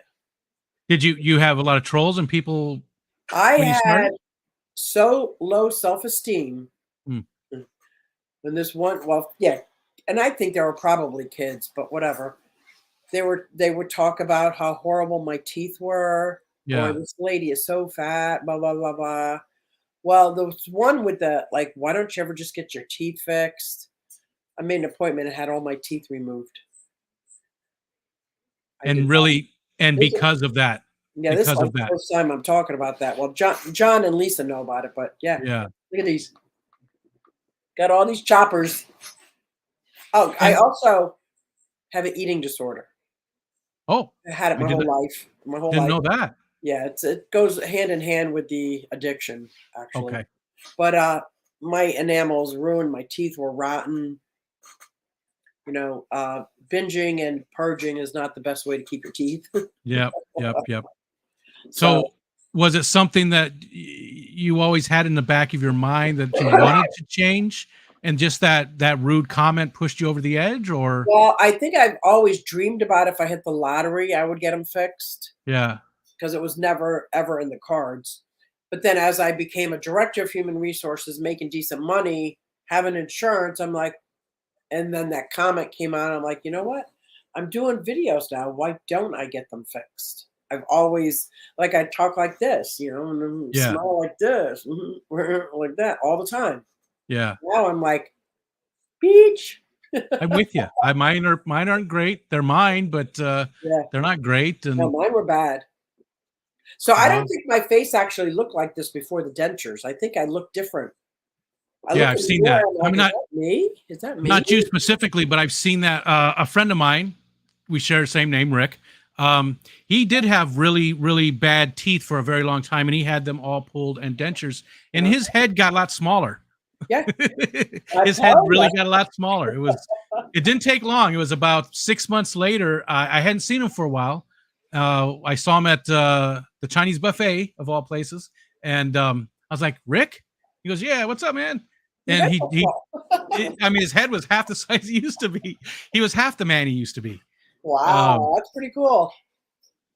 Did you have a lot of trolls and people I when you had started? so low self-esteem Hmm. when this one, well, yeah, and I think they were probably kids, but whatever. They would talk about how horrible my teeth were, or Yeah. this lady is so fat, blah blah blah blah. Well, there was one with the like, why don't you ever just get your teeth fixed? I made an appointment and had all my teeth removed. I did And not. really, and This is, because of that, yeah, this is like the that. first time I'm talking about that. Well, John and Lisa know about it, but yeah, Yeah. look at these. Got all these choppers. Oh, I And also have an eating disorder. oh, I had it I my did whole not, life. My whole didn't life. know that. Yeah, it goes hand in hand with the addiction, actually. Okay. But my enamels ruined. My teeth were rotten. You know, binging and purging is not the best way to keep your teeth. Yep. Yep. So So was it something that you always had in the back of your mind that you wanted to change, and just that rude comment pushed you over the edge, or well, I think I've always dreamed about if I hit the lottery, I would get them fixed yeah. because it was never ever in the cards. But then as I became a director of human resources, making decent money, having insurance, I'm like, and then that comment came out. I'm like, you know what? I'm doing videos now. Why don't I get them fixed? I've always, like, I talk like this, you know, and then Yeah. smile like this, like that all the time. Yeah. Now I'm like, beach. I'm with you. Mine aren't great. They're mine, but Yeah. they're not great. No, And mine were bad. So I don't well, think my face actually looked like this before the dentures. I think I look different. I yeah, look I've in the seen mirror. that. I'm I like, mean, is that me? Is that me? not you specifically, but I've seen that. A friend of mine, we share the same name, Rick. He did have really bad teeth for a very long time, and he had them all pulled and dentures, and his head got a lot smaller. Yeah. His head really got a lot smaller. It didn't take long. It was about 6 months later. I hadn't seen him for a while. I saw him at the Chinese buffet of all places, and I was like, Rick? He goes, yeah, what's up, man? And I mean, his head was half the size he used to be. He was half the man he used to be. Wow, that's pretty cool.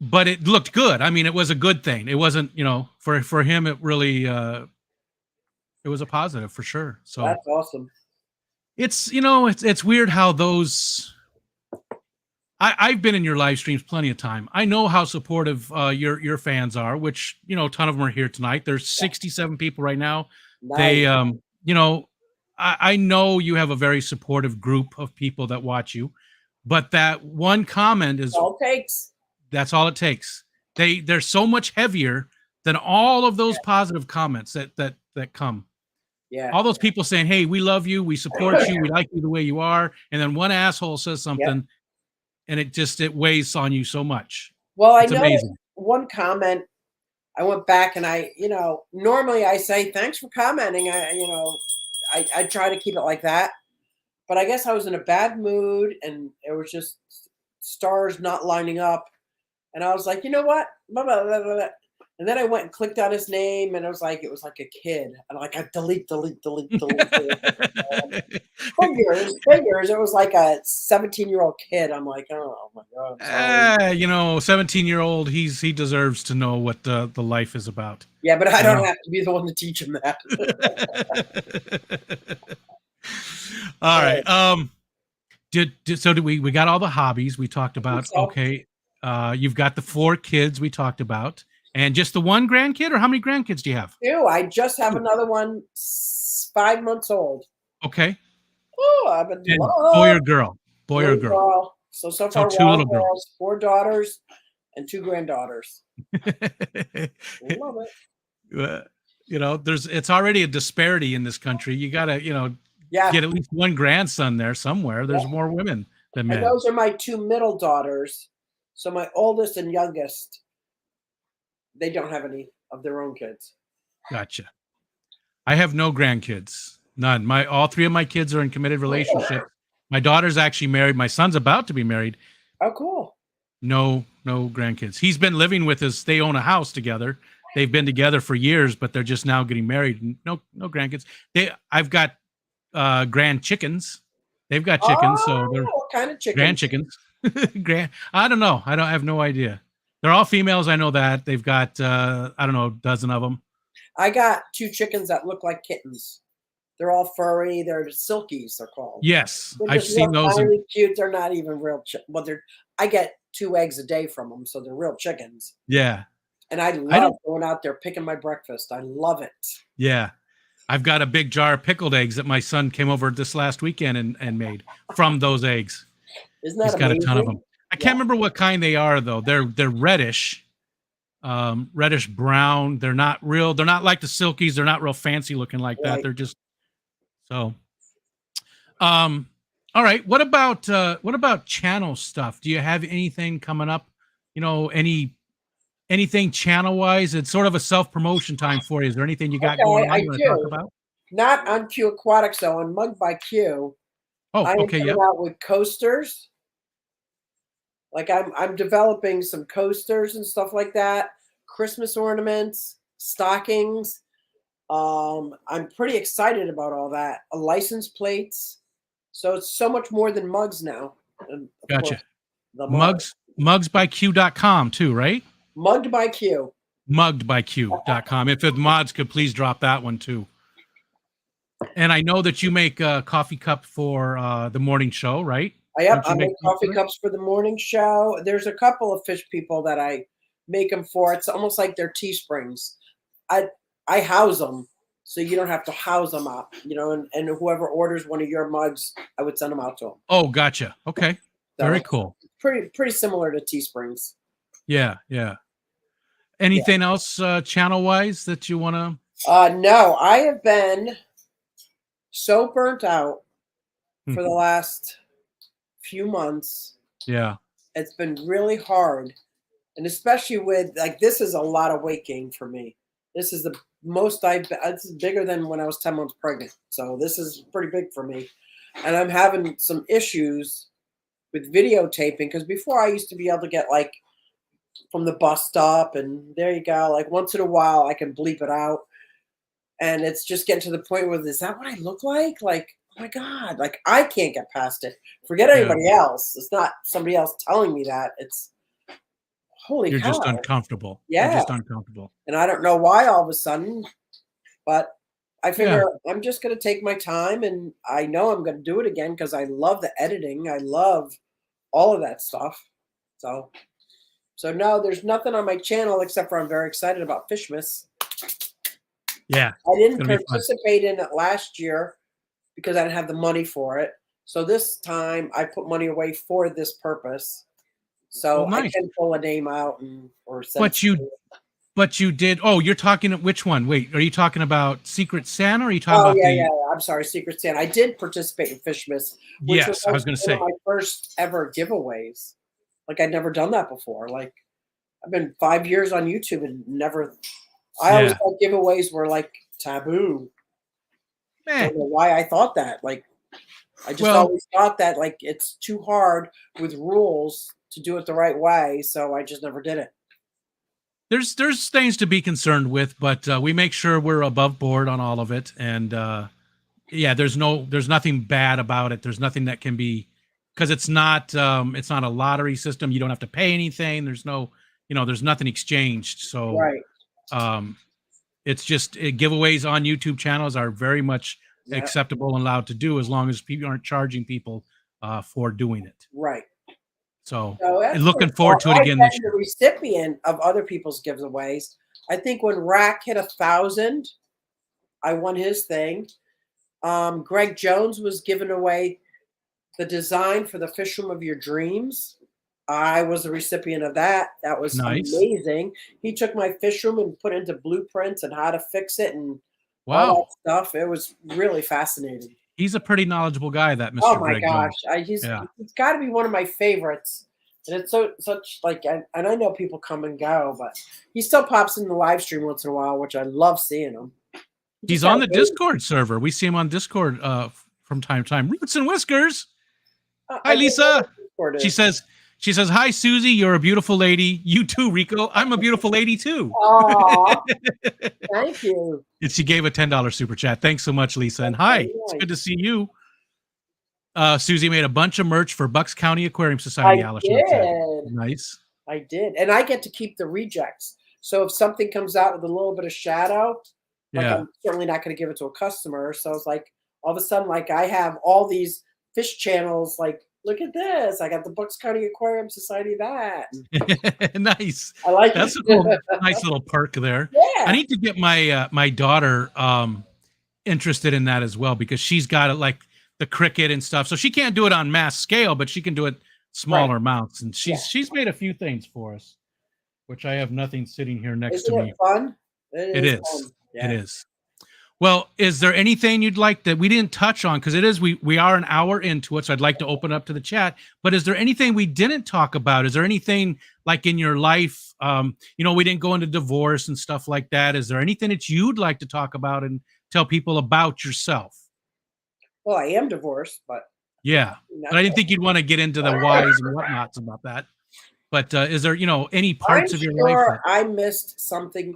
But it looked good. I mean, it was a good thing. It wasn't, for him, it really, it was a positive for sure. So That's awesome. it's weird how those, I've been in your live streams plenty of time. I know how supportive your fans are, which, a ton of them are here tonight. There's 67 people right now. Nice. They, I know you have a very supportive group of people that watch you, but that one comment is all it takes. That's all it takes. They're so much heavier than all of those positive comments that come. Yeah. All those people saying, "Hey, we love you, we support you, we like you the way you are," and then one asshole says something, and it weighs on you so much. Well, I It's know amazing. one comment. I went back and normally I say thanks for commenting. I try to keep it like that, but I guess I was in a bad mood and it was just stars not lining up, and I was like, you know what? Blah, blah, blah, blah, blah. And then I went and clicked on his name, and it was like a kid. And like I delete. Figures. It was like a 17-year-old kid. I'm like, oh my god. Sorry. You know, 17-year-old, he deserves to know what the life is about. Yeah, but I don't know? have to be the one to teach him that. All right. We got all the hobbies we talked about. So. Okay. You've got the 4 kids we talked about, and just the 1 grandkid, or how many grandkids do you have? 2. I just have another one, 5 months old. Okay. Oh, I've been boy or girl? Boy or girl? So far, 2 little girls. 4 daughters and 2 granddaughters. Love it. You know, it's already a disparity in this country. You gotta, get at least 1 grandson there somewhere. There's more women than men. And those are my 2 middle daughters. So my oldest and youngest, they don't have any of their own kids. Gotcha. I have no grandkids. None. All 3 of my kids are in committed relationships. My daughter's actually married. My son's about to be married. Oh, cool. No grandkids. He's been living with us. They own a house together. They've been together for years, but they're just now getting married. No grandkids. I've got grand chickens. They've got chickens, so they're what kind of chickens? Grand chickens. I don't know. I have no idea. They're all females. I know that. They've got I don't know, a dozen of them. I got 2 chickens that look like kittens. They're all furry. They're silkies. They're called. Yes, I've seen those. Really cute. They're not even real. I get 2 eggs a day from them, so they're real chickens. Yeah. And I love going out there picking my breakfast. I love it. Yeah. I've got a big jar of pickled eggs that my son came over this last weekend and made from those eggs. Isn't that He's got amazing? a ton of them. I can't remember what kind they are though. They're reddish, reddish brown. They're not like the silkies. They're not real fancy looking like that. They're just so. All right. What about channel stuff? Do you have anything coming up? Anything channel wise? It's sort of a self promotion time for you. Is there anything you got going on you want to talk about? Not on QueAquatics though. On Mug by Q. Oh, okay. Yeah. Out with coasters. Like I'm developing some coasters and stuff like that. Christmas ornaments, stockings. I'm pretty excited about all that. License plates. So it's so much more than mugs now. Gotcha. Mugsbyq.com too, right? Mugged by Q. Muggedbyq.com. If the mods could please drop that one too. And I know that you make a coffee cup for the morning show, right? Yep, I make coffee cups for the morning show. There's a couple of fish people that I make them for. It's almost like they're Teesprings. I house them, so you don't have to house them up, and whoever orders one of your mugs, I would send them out to them. Oh, gotcha. Okay. So very cool. Pretty similar to Teesprings. Yeah. Anything else channel-wise that you want to? No, I have been so burnt out for the last few months. Yeah. It's been really hard. And especially with, this is a lot of weight gain for me. This is the most it's bigger than when I was 10 months pregnant. So this is pretty big for me. And I'm having some issues with videotaping because before I used to be able to get from the bus stop and there you go. Once in a while I can bleep it out. And it's just getting to the point where, is that what I look like? Oh my God, I can't get past it. Forget anybody else. It's not somebody else telling me that. It's holy You're cow. just uncomfortable. Yeah. You're just uncomfortable. And I don't know why all of a sudden, but I figure I'm just going to take my time, and I know I'm going to do it again because I love the editing. I love all of that stuff. So no, there's nothing on my channel except for I'm very excited about Fishmas. Yeah. I didn't participate in it last year because I didn't have the money for it. So this time I put money away for this purpose. So nice. I can pull a name out or send But you did. Oh, you're talking. Which one? Wait, are you talking about Secret Santa? Or are you talking about? Yeah. I'm sorry, Secret Santa. I did participate in Fishmas. Yes, I was going to say my first ever giveaways. I'd never done that before. I've been 5 years on YouTube and never. I always thought giveaways were taboo. I don't know why I thought that. I just always thought that it's too hard with rules to do it the right way, so I just never did it. there's things to be concerned with, but we make sure we're above board on all of it. And yeah, there's nothing bad about it. There's nothing that can be, because it's not a lottery system. You don't have to pay anything. There's no, there's nothing exchanged. So Right. It's just giveaways on YouTube channels are very much acceptable and allowed to do, as long as people aren't charging people for doing it. Right. So that's looking forward to it again this year. The recipient of other people's giveaways. I think when Rack hit 1,000, I won his thing. Greg Jones was giving away the design for the fish room of your dreams. I was a recipient of that. That was nice. Amazing. He took my fish room and put it into blueprints and how to fix it and wow. all that stuff. It was really fascinating. He's a pretty knowledgeable guy, that Mr. Oh my Greg gosh. Jones. He's got to be one of my favorites. And it's such like, and I know people come and go, but he still pops in the live stream once in a while, which I love seeing him. He's on the Discord server. We see him on Discord from time to time. Roots and Whiskers. Hi, Lisa. She says, hi, Susie. You're a beautiful lady. You too, Rico. I'm a beautiful lady too. Aw, thank you. And she gave a $10 super chat. Thanks so much, Lisa. And hi, it's good to see you. Susie made a bunch of merch for Bucks County Aquarium Society. I did. Nice. I did. And I get to keep the rejects. So if something comes out with a little bit of shadow, I'm certainly not going to give it to a customer. So it's like all of a sudden, like I have all these fish channels, like, look at this. I got the Bucks County Aquarium Society that. Nice. I like that's it. a nice little perk there. Yeah. I need to get my daughter interested in that as well, because she's got it like the cricket and stuff. So she can't do it on mass scale, but she can do it smaller amounts. And she's made a few things for us, which I have nothing sitting here next to me. Isn't it fun? It is. Fun. Yeah. It is. Well, is there anything you'd like that we didn't touch on? Because we are an hour into it, so I'd like to open up to the chat. But is there anything we didn't talk about? Is there anything like in your life? We didn't go into divorce and stuff like that. Is there anything that you'd like to talk about and tell people about yourself? Well, I am divorced, but yeah, but I didn't think you'd want to get into the whys and whatnots about that. But is there, any parts of your life? I missed something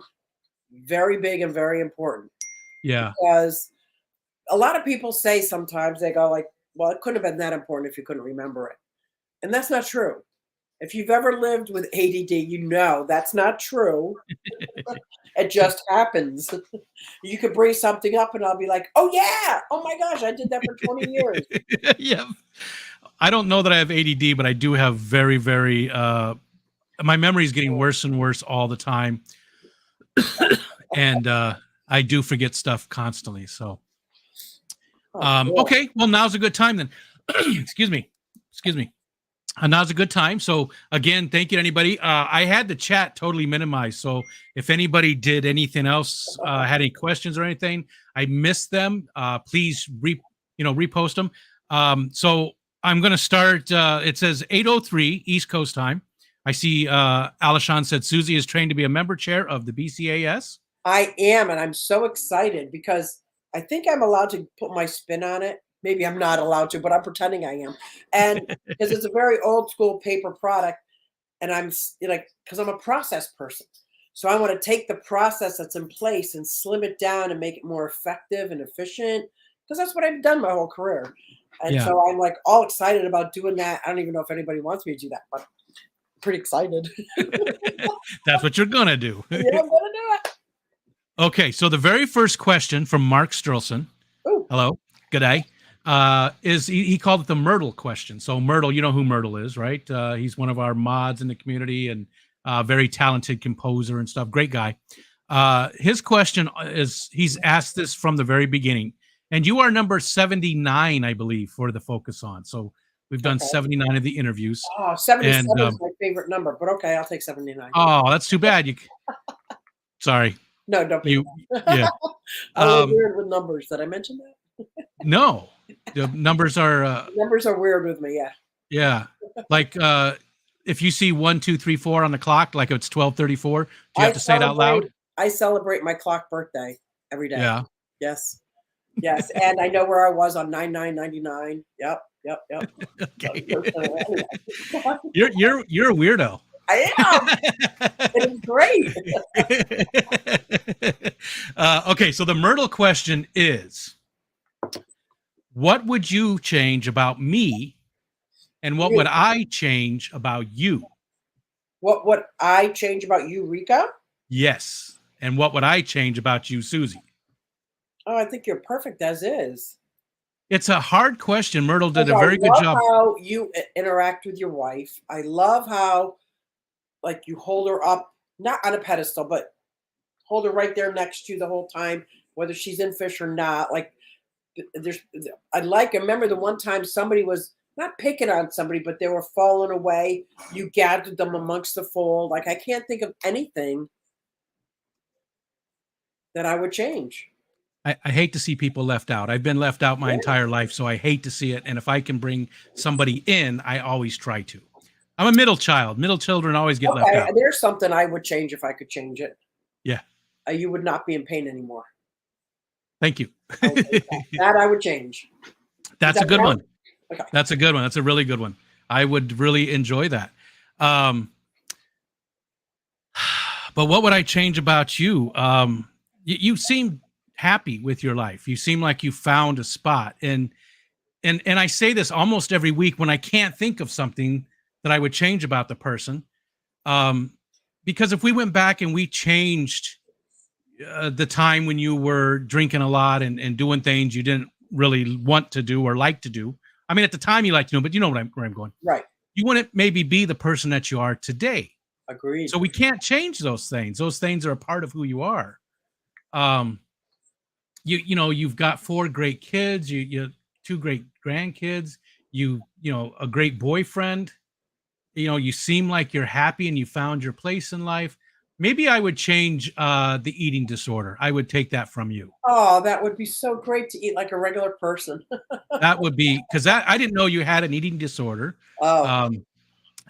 very big and very important. Yeah. Because a lot of people say sometimes, they go like, well, it couldn't have been that important if you couldn't remember it. And that's not true. If you've ever lived with ADD, that's not true. It just happens. You could bring something up and I'll be like, oh yeah, oh my gosh, I did that for 20 years. Yeah. I don't know that I have ADD, but I do have very, very, my memory is getting worse and worse all the time. And I do forget stuff constantly. So, okay. Well, now's a good time then. Excuse me. Now's a good time. So again, thank you to anybody. I had the chat totally minimized. So if anybody did anything else, had any questions or anything, I missed them. Please repost them. So I'm going to start. It says 8:03 East Coast time. I see Alishon said Susie is trained to be a member chair of the BCAS. I am, and I'm so excited because I think I'm allowed to put my spin on it. Maybe I'm not allowed to, but I'm pretending I am. And because it's a very old school paper product, and I'm like, because I'm a process person. So I want to take the process that's in place and slim it down and make it more effective and efficient, because that's what I've done my whole career. And so I'm like all excited about doing that. I don't even know if anybody wants me to do that, but I'm pretty excited. That's what you're going to do. Yeah, I'm going to do it. Okay, so the very first question from Mark Sturlson. Ooh. Hello, good day. Is he called it the Myrtle question. So Myrtle, you know who Myrtle is, right? He's one of our mods in the community and very talented composer and stuff. Great guy. His question is, he's asked this from the very beginning. And you are number 79, I believe, for the Focus On. So we've done 79 of the interviews. Oh, 77 is my favorite number, but okay, I'll take 79. Oh, that's too bad. Sorry. No, don't be. Yeah. I'm weird with numbers. Did I mention that? No. The numbers are weird with me. Yeah. Yeah. Like if you see 1, 2, 3, 4 on the clock, like it's 12:34, do you have to say it out loud? I celebrate my clock birthday every day. Yeah. Yes. Yes. And I know where I was on 9/9/99. Yep. Okay. You're a weirdo. I am. It is great. Okay, so the Myrtle question is, what would you change about me, and what would I change about you? What would I change about you, Rika? Yes. And what would I change about you, Susie? Oh, I think you're perfect as is. It's a hard question. Myrtle did a very good job. I love how you interact with your wife. I love how, like, you hold her up, not on a pedestal, but hold her right there next to you the whole time, whether she's in fish or not. Like, I remember the one time somebody was not picking on somebody, but they were falling away. You gathered them amongst the fold. Like, I can't think of anything that I would change. I hate to see people left out. I've been left out my entire life, so I hate to see it. And if I can bring somebody in, I always try to. I'm a middle child. Middle children always get left out. There's something I would change if I could change it. Yeah. You would not be in pain anymore. Thank you. That I would change. That's a good one. Okay. That's a good one. That's a really good one. I would really enjoy that. But what would I change about you? You seem happy with your life. You seem like you found a spot. And I say this almost every week when I can't think of something that I would change about the person. Because if we went back and we changed the time when you were drinking a lot and doing things you didn't really want to do or like to do. I mean, at the time you liked to do, but you know where I'm going. Right. You wouldn't maybe be the person that you are today. Agreed. So we can't change those things. Those things are a part of who you are. You know, you've got 4 great kids, you 2 great grandkids, you know, a great boyfriend. You know, you seem like you're happy and you found your place in life. Maybe I would change the eating disorder. I would take that from you. Oh, that would be so great to eat like a regular person. That would be, because I didn't know you had an eating disorder. Oh.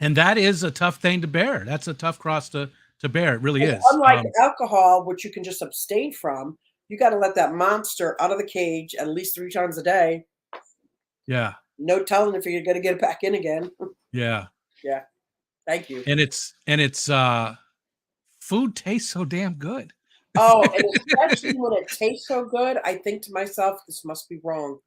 And that is a tough thing to bear. That's a tough cross to bear. It really is. Unlike alcohol, which you can just abstain from, you got to let that monster out of the cage at least 3 times a day. Yeah. No telling if you're going to get it back in again. Yeah. Yeah. Thank you. And it's food tastes so damn good. Oh, and especially when it tastes so good, I think to myself, this must be wrong.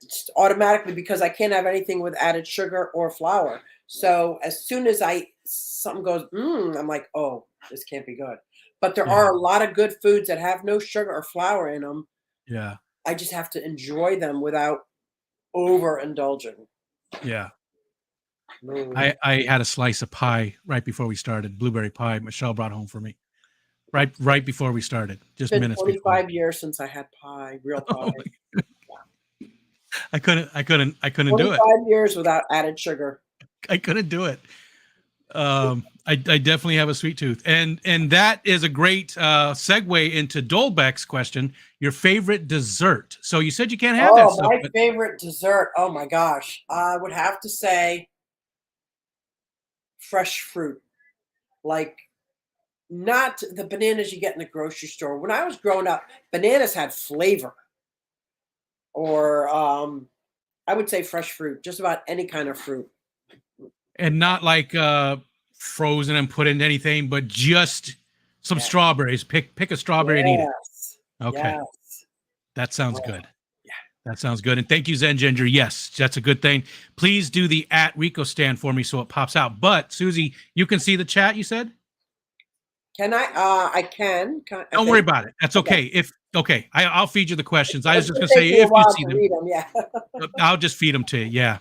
Just automatically, because I can't have anything with added sugar or flour. So as soon as something goes, I'm like, oh, this can't be good. But there are a lot of good foods that have no sugar or flour in them. Yeah. I just have to enjoy them without overindulging. Yeah. I had a slice of pie right before we started, blueberry pie Michelle brought home for me. Right before we started, just it's been minutes 25 before. years since I had pie, real pie. Oh, I couldn't do it. 25 years without added sugar. I couldn't do it. I definitely have a sweet tooth, and that is a great segue into Dolbeck's question. Your favorite dessert? So you said you can't have that stuff. My favorite dessert. Oh my gosh, I would have to say fresh fruit, like not the bananas you get in the grocery store. When I was growing up, bananas had flavor. Or I would say fresh fruit, just about any kind of fruit. And not like frozen and put in anything, but just some strawberries. Pick a strawberry and eat it. Okay. Yes. That sounds good. Yeah. That sounds good. And thank you, Zen Ginger. Yes, that's a good thing. Please do the @Rico stand for me so it pops out. But Susie, you can see the chat, you said? Can I? I can. Don't worry about it. That's okay. I'll feed you the questions. I was just going to say, if you see them, read them, yeah. I'll just feed them to you. Yeah.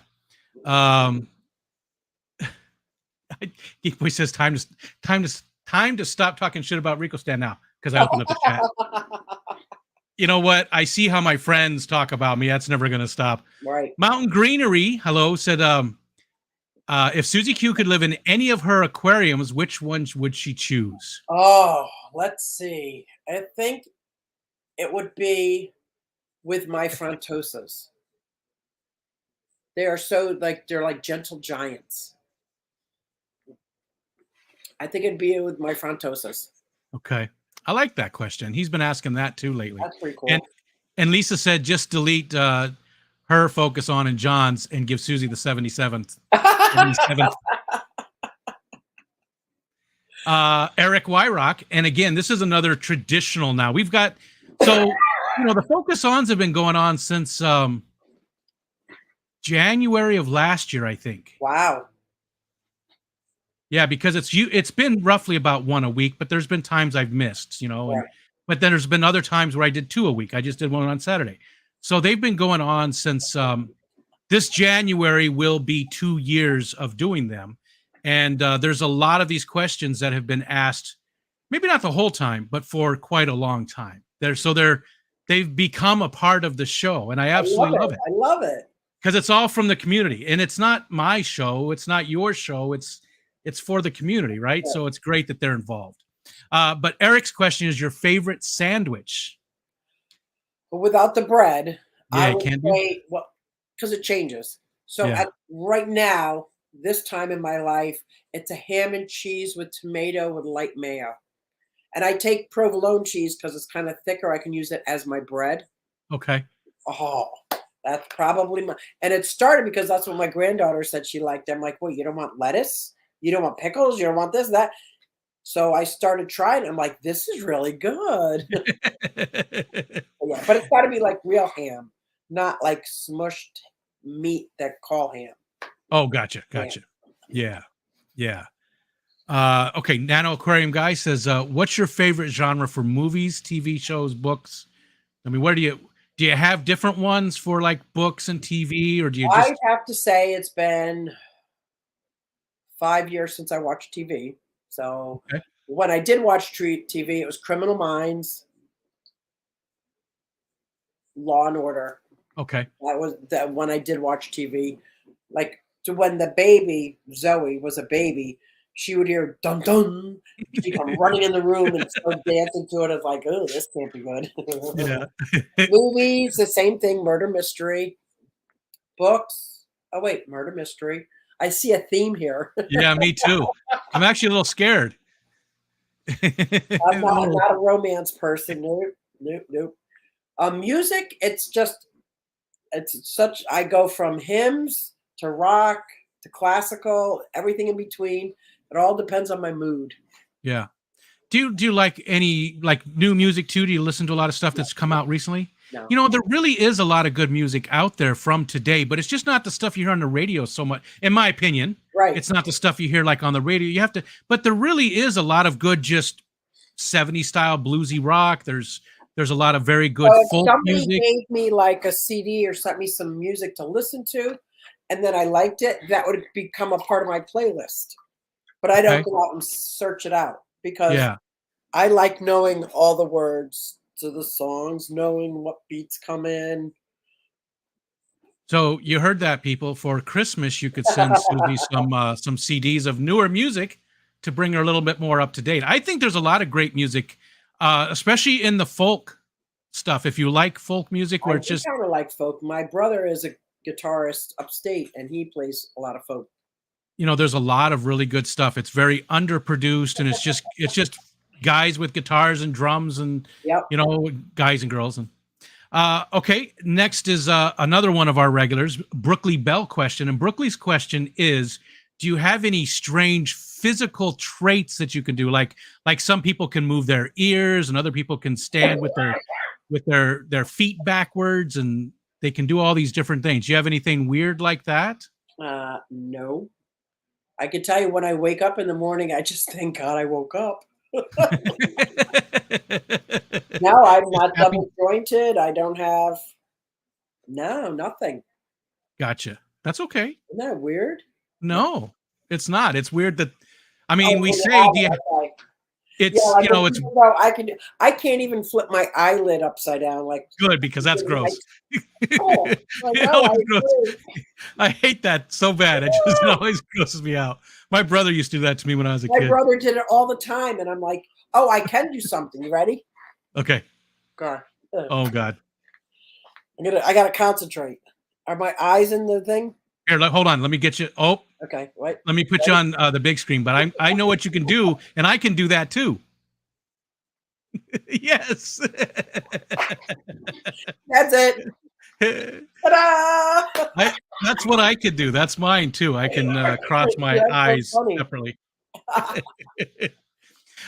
He says time to stop talking shit about Rico Stand now, because I opened up the chat. You know what? I see how my friends talk about me. That's never going to stop. Right. Mountain Greenery, hello, said, if Susie Q could live in any of her aquariums, which ones would she choose? Oh, let's see. I think it would be with my frontosas. They're like gentle giants. I think it'd be with my frontosas. Okay. I like that question. He's been asking that too lately. That's pretty cool. And Lisa said, just delete her, focus on and John's, and give Susie the 77th. 77th Eric Wyrock. And again, this is another traditional now. We've got, so, the focus-ons have been going on since January of last year, I think. Wow. Yeah, because it's been roughly about one a week, but there's been times I've missed, Right. but then there's been other times where I did 2 a week. I just did one on Saturday. So they've been going on since this January will be 2 years of doing them. And there's a lot of these questions that have been asked, maybe not the whole time, but for quite a long time. They've become a part of the show, and I absolutely love it. I love it. Because it's all from the community, and it's not my show, it's not your show, it's for the community, right? Yeah. So it's great that they're involved. But Eric's question is your favorite sandwich. But without the bread, Yeah, I it would can be. say, well, because it changes. So Yeah. right now, this time in my life, it's a ham and cheese with tomato with light mayo. And I take provolone cheese because it's kind of thicker. I can use it as my bread. Okay. Oh, that's probably my. And it started because that's what my granddaughter said she liked. I'm like, well, you don't want lettuce? You don't want pickles? You don't want this, that? So I started trying. I'm like, this is really good. Yeah, but it's got to be like real ham, not like smushed meat that call ham. Oh, gotcha. Yeah. Okay, Nano Aquarium Guy says, what's your favorite genre for movies, TV shows, books? I mean, do you have different ones for like books and TV, or do you just? I'd have to say it's been 5 years since I watched TV. So Okay. when I did watch TV, it was Criminal Minds, Law and Order. Okay. That was that when I did watch TV. Like, to when the baby, Zoe, was a baby, she would hear dun dun. She'd come running in the room and start dancing to it. It's like, oh, this can't be good. Yeah. Movies, the same thing, murder mystery. Books. Oh wait, murder mystery. I see a theme here. Yeah, me too. I'm actually a little scared. I'm not a romance person. Nope. Music, it's such, I go from hymns to rock to classical, everything in between. It all depends on my mood. Yeah. Do you like any like new music too? Do you listen to a lot of stuff that's come out recently? No. There really is a lot of good music out there from today, but it's just not the stuff you hear on the radio so much, in my opinion. Right. It's not the stuff you hear like on the radio. But there really is a lot of good, just 70s style bluesy rock. There's a lot of very good folk somebody music. gave me like a CD or sent me some music to listen to, and then I liked it, that would become a part of my playlist. But I don't go out and search it out because I like knowing all the words to the songs, knowing what beats come in. So you heard that, people. For Christmas, you could send Susie some CDs of newer music to bring her a little bit more up to date. I think there's a lot of great music, especially in the folk stuff. If you like folk music, where it's just kind of like folk. My brother is a guitarist upstate, and he plays a lot of folk. There's a lot of really good stuff. It's very underproduced, and it's just guys with guitars and drums, and guys and girls. And okay, next is another one of our regulars, Brookley Bell question, and Brookley's question is: do you have any strange physical traits that you can do? Like some people can move their ears, and other people can stand with their feet backwards, and they can do all these different things. Do you have anything weird like that? No. I can tell you when I wake up in the morning, I just thank God I woke up. No, I'm not double jointed. I don't have nothing. Gotcha. That's okay. Isn't that weird? No, it's not. It's weird that we say it's I can't even flip my eyelid upside down. Like, good, because that's gross. Gross. I hate that so bad. It just always grosses me out. My brother used to do that to me when I was a kid. My brother did it all the time, and I'm like, oh, I can do something. You ready? Okay. God. Oh God. I gotta concentrate. Are my eyes in the thing? Here, hold on. Let me get you. Oh. Okay. Wait. Let me put you on the big screen. But I know what you can do, and I can do that too. Yes. That's it. Ta-da! That's what I could do. That's mine too. I can cross my eyes separately.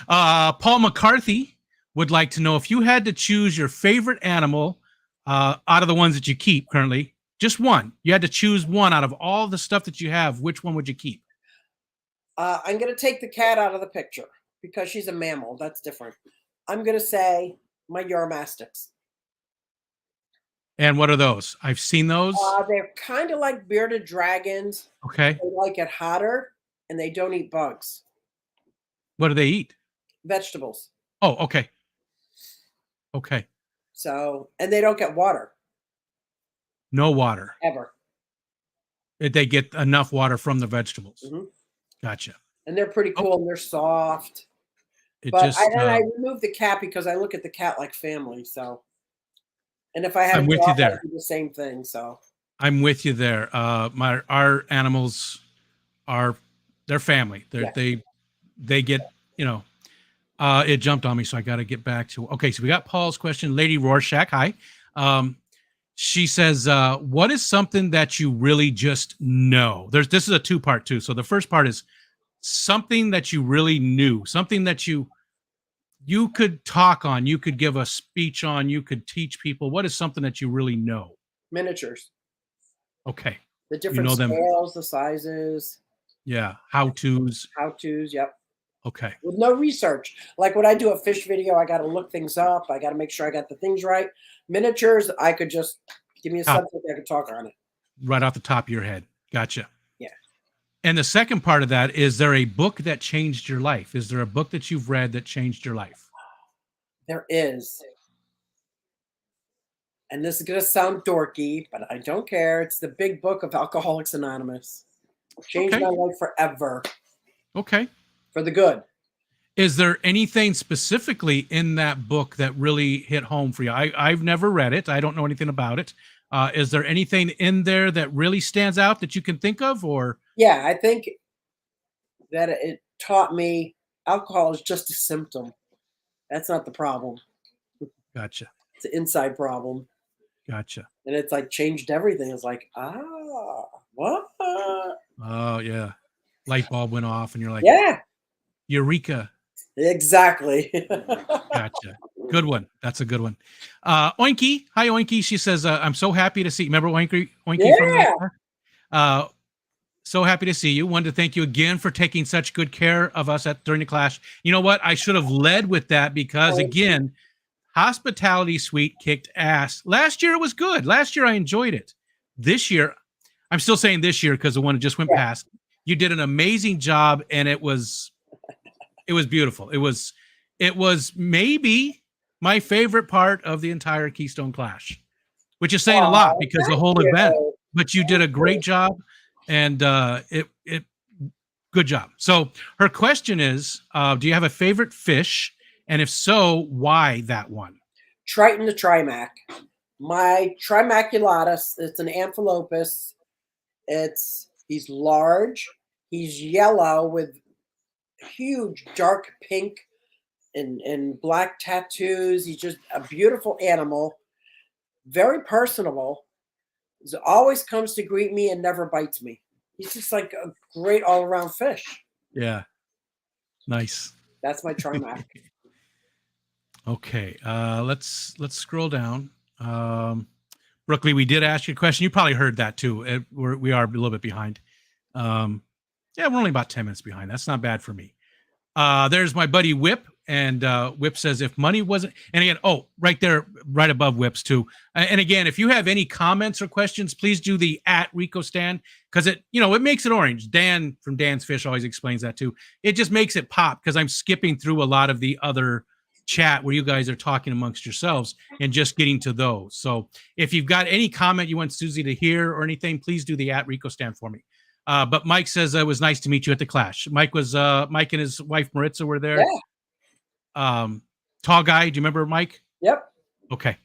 Paul McCarthy would like to know if you had to choose your favorite animal out of the ones that you keep currently, just one. You had to choose one out of all the stuff that you have. Which one would you keep? I'm going to take the cat out of the picture because she's a mammal. That's different. I'm going to say my Uromastyx. And what are those? I've seen those. They're kind of like bearded dragons. Okay. They like it hotter, and they don't eat bugs. What do they eat? Vegetables. Oh, okay. Okay. So, and they don't get water. No water. Ever. They get enough water from the vegetables. Mm-hmm. Gotcha. And they're pretty cool, and they're soft. It But just, I removed the cat because I look at the cat like family. So, and if I had I'm a with dog, you there. I'd do the same thing. So I'm with you there. Our animals are they're family. They get, you know, it jumped on me, so I got to get back to. Okay, so we got Paul's question. Lady Rorschach, hi. She says, "What is something that you really just know?" This is a two-part too. So the first part is something that you really knew, something that you could talk on, you could give a speech on, you could teach people. What is something that you really know? miniatures. Okay, The different know them. scales, the sizes. Yeah, how-tos. How-tos, yep. Okay. With no research. Like when I do a fish video, I got to look things up. I got to make sure I got the things right. Miniatures, I could just give me a subject, I could talk on it. Right off the top of your head. Gotcha. Yeah. And the second part of that, is there a book that changed your life? Is there a book that you've read that changed your life? There is. And this is going to sound dorky, but I don't care. It's the big book of Alcoholics Anonymous. Changed my life forever. Okay. For the good. Is there anything specifically in that book that really hit home for you? I've never read it. I don't know anything about it. Is there anything in there that really stands out that you can think of? Or yeah, I think that it taught me alcohol is just a symptom. That's not the problem. Gotcha. It's an inside problem. Gotcha. And it's like changed everything. It's like, what? Oh yeah. Light bulb went off and you're like, yeah. Eureka. Exactly. Gotcha. Good one. That's a good one. Oinky. Hi, Oinky. She says, I'm so happy to see you. Remember Oinky from the so happy to see you. Wanted to thank you again for taking such good care of us during the class. You know what? I should have led with that because, again, Hospitality Suite kicked ass. Last year it was good. Last year I enjoyed it. This year, I'm still saying this year because the one that just went past. You did an amazing job, and it was beautiful. It was maybe my favorite part of the entire Keystone Clash, which is saying a lot because the whole event. But you did a great job, and it good job. So her question is, do you have a favorite fish? And if so, why that one? Triton the Trimac. My Trimaculatus, it's an Amphilophus. He's large. He's yellow with huge dark pink and black tattoos. He's just a beautiful animal. Very personable. He always comes to greet me and never bites me. He's just like a great all-around fish. Yeah. Nice. That's my Trimac. Okay. Let's scroll down. Brooklyn, we did ask you a question. You probably heard that too. We are a little bit behind. Yeah, we're only about 10 minutes behind. That's not bad for me. There's my buddy Whip, and Whip says if money wasn't, and again, right there, right above Whip's too. And again, if you have any comments or questions, please do the @RicoStan, because it makes it orange. Dan from Dan's Fish always explains that too. It just makes it pop because I'm skipping through a lot of the other chat where you guys are talking amongst yourselves and just getting to those. So if you've got any comment you want Susie to hear or anything, please do the @RicoStan for me. But Mike says it was nice to meet you at the Clash. Mike and his wife Maritza were there. Yeah. Tall guy. Do you remember Mike? Yep. Okay.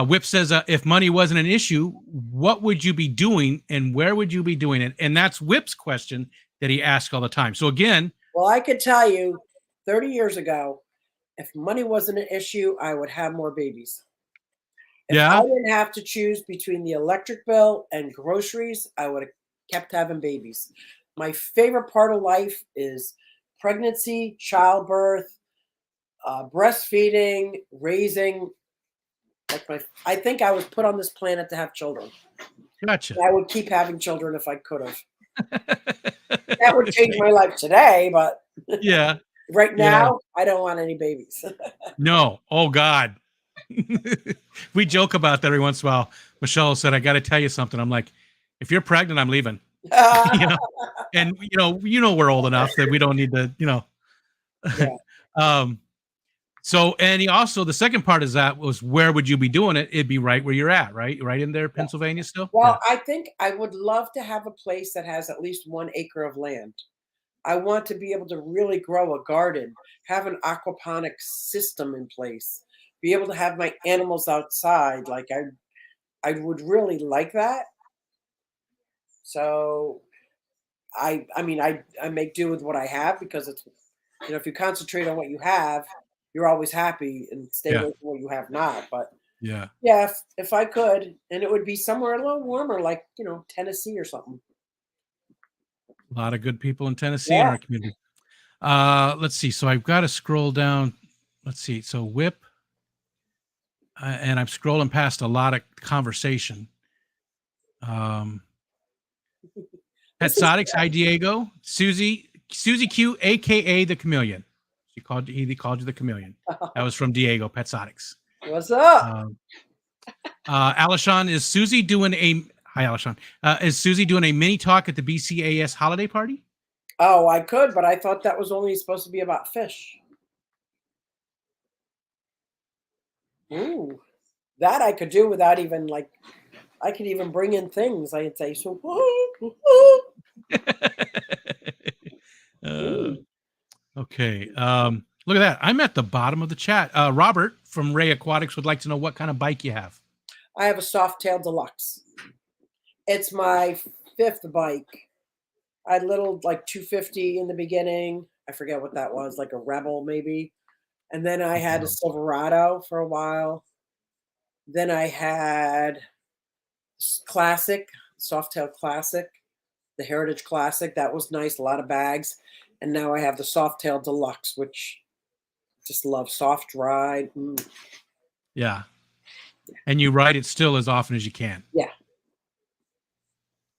Whip says, if money wasn't an issue, what would you be doing and where would you be doing it? And that's Whip's question that he asks all the time. So again. Well, I could tell you 30 years ago, if money wasn't an issue, I would have more babies. If I didn't have to choose between the electric bill and groceries, I would have kept having babies. My favorite part of life is pregnancy, childbirth, breastfeeding, raising. I think I was put on this planet to have children. Gotcha. And I would keep having children if I could have. That would change my life today, but Yeah. right now, I don't want any babies. No. Oh God. We joke about that every once in a while. Michelle said, "I got to tell you something." I'm like, "If you're pregnant, I'm leaving." And we're old enough that we don't need to, Yeah. So, and he also, the second part is that was, where would you be doing it? It'd be right where you're at, right? Right in there, Pennsylvania still? Well, I think I would love to have a place that has at least 1 acre of land. I want to be able to really grow a garden, have an aquaponics system in place, be able to have my animals outside. Like I would really like that. So I mean, I make do with what I have, because it's, if you concentrate on what you have, you're always happy, and stay away from what you have not. But Yeah. yeah, if I could, and it would be somewhere a little warmer, like, Tennessee or something. A lot of good people in Tennessee in our community. Let's see. So I've got to scroll down. Let's see. So whip. And I'm scrolling past a lot of conversation. Petsotics, hi Diego. Susie Q, aka the Chameleon. He called you the Chameleon. That was from Diego Petsotics. What's up? Alishon, is Susie doing a hi Alishon? Is Susie doing a mini talk at the BCAS holiday party? Oh, I could, but I thought that was only supposed to be about fish. Ooh, that I could do without even I could even bring in things. I'd say so. Okay. Look at that. I'm at the bottom of the chat. Robert from QueAquatics would like to know what kind of bike you have. I have a Softail Deluxe. It's my 5th bike. I had little 250 in the beginning. I forget what that was, like a Rebel maybe. And then I had a Silverado for a while. Then I had Classic, Softail Classic, the Heritage Classic. That was nice, a lot of bags. And now I have the Softail Deluxe, which just love, soft ride. Yeah. And you ride it still as often as you can. Yeah.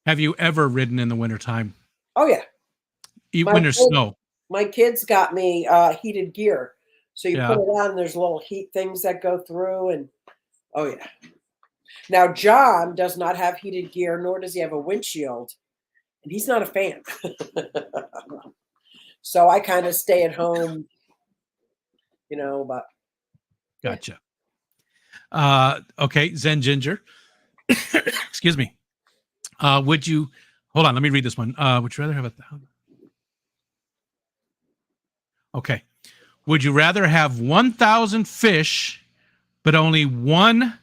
Have you ever ridden in the wintertime? Oh, yeah. When there's snow. My kids got me heated gear. So you put it on, and there's little heat things that go through. And oh, yeah. Now, John does not have heated gear, nor does he have a windshield. And he's not a fan. So I kind of stay at home, but. Gotcha. Okay, Zen Ginger. Excuse me. Would you hold on? Let me read this one. Would you rather have Okay. Would you rather have 1,000 fish, but only one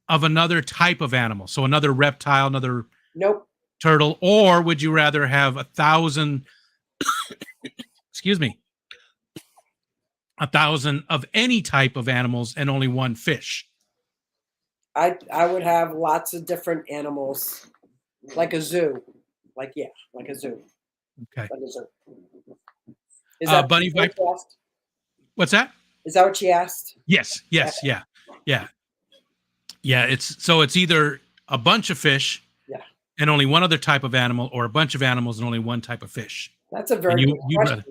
of another type of animal? So another reptile, another turtle, or would you rather have 1,000? Excuse me. 1,000 of any type of animals and only one fish? I would have lots of different animals, like a zoo. Like a zoo. Okay. Like a zoo. Is that Bunny Viper? What's that? Is that what she asked? Yes. Yeah. It's either a bunch of fish and only one other type of animal, or a bunch of animals and only one type of fish. That's a very good question.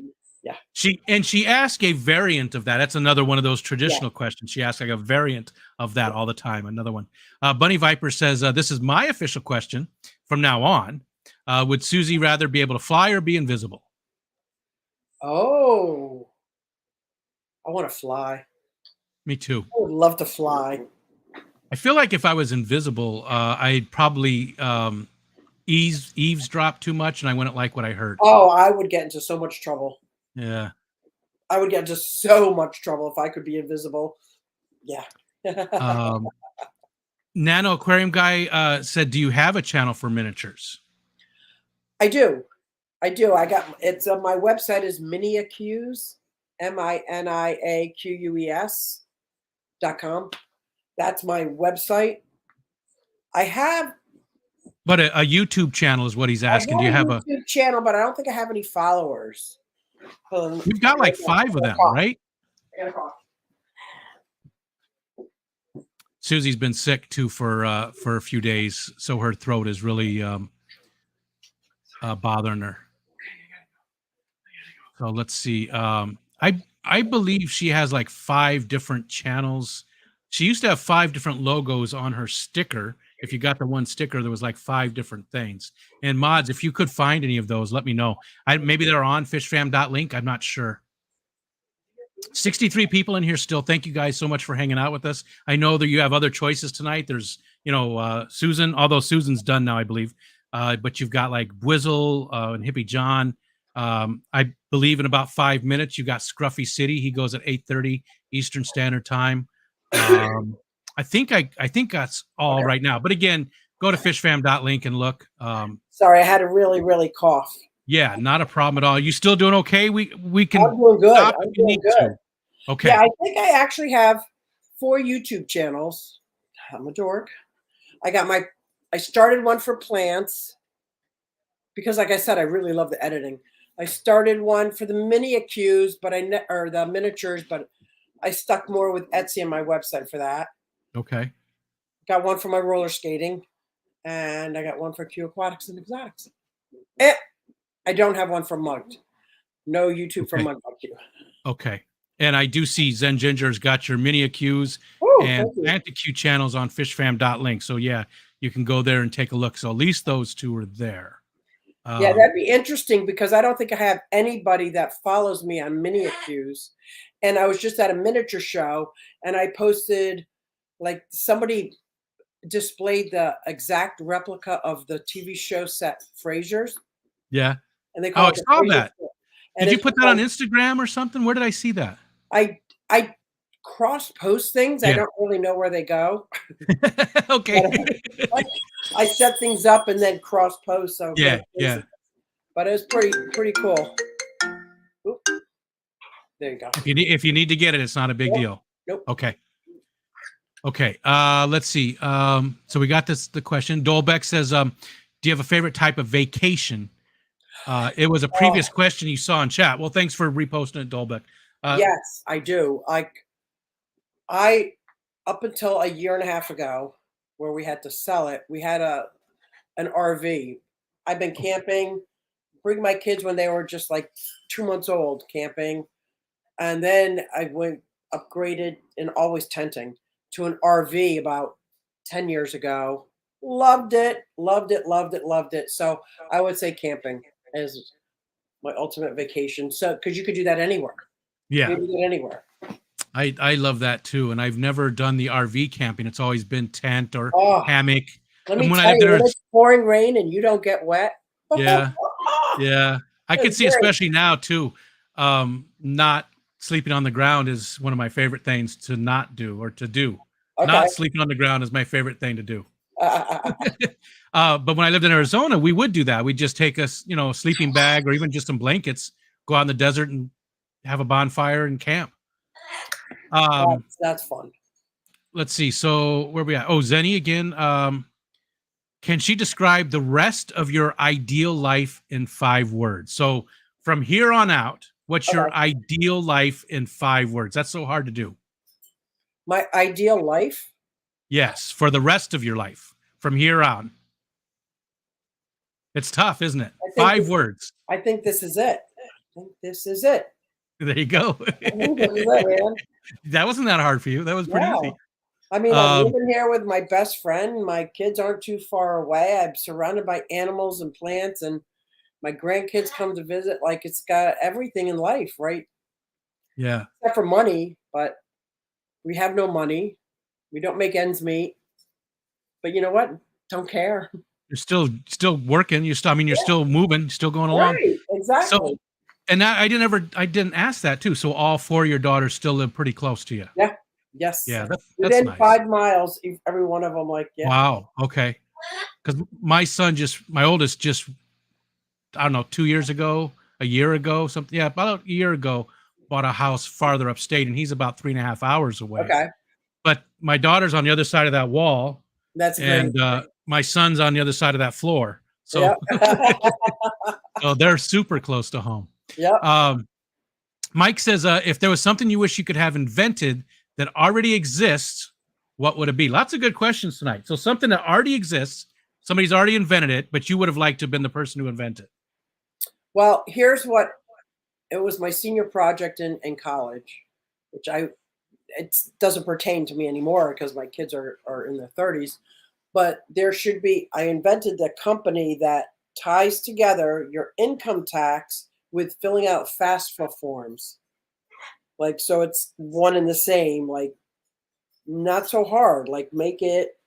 Yeah. She asked a variant of that. That's another one of those traditional questions. She asked like a variant of that all the time. Another one. Bunny Viper says, this is my official question from now on. Would Susie rather be able to fly or be invisible? Oh, I want to fly. Me too. I would love to fly. I feel like if I was invisible, I'd probably eavesdrop too much, and I wouldn't like what I heard. Oh, I would get into so much trouble. Yeah. I would get into so much trouble if I could be invisible. Yeah. Nano Aquarium Guy said, do you have a channel for miniatures? I do. I got it's my website is miniaqs, miniaqus.com. That's my website. I have, but a YouTube channel is what he's asking. Do you have a YouTube channel? But I don't think I have any followers. You've got like 5 of them, right? I got a cough. Susie's been sick too for a few days, so her throat is really bothering her. So let's see. I believe she has like 5 different channels. She used to have 5 different logos on her sticker. If you got the one sticker, there was like 5 different things. And mods, if you could find any of those, let me know. Maybe they're on fishfam.link. I'm not sure. 63 people in here still. Thank you guys so much for hanging out with us. I know that you have other choices tonight. There's, Susan, although Susan's done now, I believe. But you've got like Bwizzle and Hippie John. I believe in about 5 minutes, you got Scruffy City. He goes at 8:30 Eastern Standard Time. I think that's all right now. But again, go to fishfam.link and look. Sorry, I had a really, really cough. Yeah, not a problem at all. You still doing okay? We can. I'm doing good. Stop I'm if you doing need good. to. Okay. Yeah, I think I actually have 4 YouTube channels. I'm a dork. I started one for plants because, like I said, I really love the editing. I started one for the mini AQs, or the miniatures, but I stuck more with Etsy on my website for that. Okay. Got one for my roller skating, and I got one for QueAquatics and Exotics. I don't have one for Mugged. No YouTube for Mugged like you. Okay. And I do see Zen Ginger's got your mini AQs and anti-Q channels on fishfam.link. So yeah, you can go there and take a look. So at least those 2 are there. Yeah, that'd be interesting because I don't think I have anybody that follows me on mini AQs. And I was just at a miniature show and I posted, like, somebody displayed the exact replica of the TV show set Frasier's. Yeah. And they call it I saw that. Did you put that on Instagram or something? Where did I see that? I cross post things. Yeah. I don't really know where they go. Okay. I set things up and then cross post. So yeah. But it was pretty cool. Oop. There you go. If you need to get it, it's not a big deal. Nope. Okay. Let's see. So we got the question. Dolbeck says, do you have a favorite type of vacation? It was a previous question you saw in chat. Well, thanks for reposting it, Dolbeck. Yes, I do. I up until a year and a half ago, where we had to sell it, we had an RV. I've been camping, bring my kids when they were just like 2 months old camping. And then I upgraded and always tenting to an RV about 10 years ago. Loved it. So I would say camping is my ultimate vacation. So, because you could do that anywhere. Yeah. You can do it anywhere. I love that too. And I've never done the RV camping. It's always been tent or hammock. Let me tell you, when it's pouring rain and you don't get wet. Yeah. Yeah. I could see, especially now too, not sleeping on the ground is one of my favorite things to not do or to do. Okay. Not sleeping on the ground is my favorite thing to do. But when I lived in Arizona, we would do that. We'd just take a sleeping bag or even just some blankets, go out in the desert and have a bonfire and camp. That's fun. Let's see. So where we at? Oh, Zenny again. Can she describe the rest of your ideal life in 5 words? So from here on out, what's your ideal life in 5 words? That's so hard to do. My ideal life? Yes, for the rest of your life from here on. It's tough, isn't it? 5 words. I think this is it. This is it. There you go. That wasn't that hard for you. That was pretty easy. I mean, I'm living here with my best friend. My kids aren't too far away. I'm surrounded by animals and plants, and my grandkids come to visit. Like, it's got everything in life, right? Yeah. Except for money, but we have no money. We don't make ends meet. But you know what? Don't care. You're still working. You're still moving, still going along. Right, exactly. So, and I didn't ask that too. So all 4 of your daughters still live pretty close to you. Yeah. Yes. Yeah. That's within nice. 5 miles, every one of them. Like, yeah. Wow. Okay. Because my oldest just, I don't know, 2 years ago, a year ago, something. Yeah, about a year ago, bought a house farther upstate, and he's about 3.5 hours away. Okay. But my daughter's on the other side of that wall. That's and my son's on the other side of that floor. So, so they're super close to home. Yeah. Mike says, if there was something you wish you could have invented that already exists, what would it be? Lots of good questions tonight. So something that already exists, somebody's already invented it, but you would have liked to have been the person who invented it. Well, here's what it was: my senior project in college, which it doesn't pertain to me anymore because my kids are in their 30s. But there should be. I invented the company that ties together your income tax with filling out FAFSA forms. Like, so it's one and the same, like not so hard, like make it,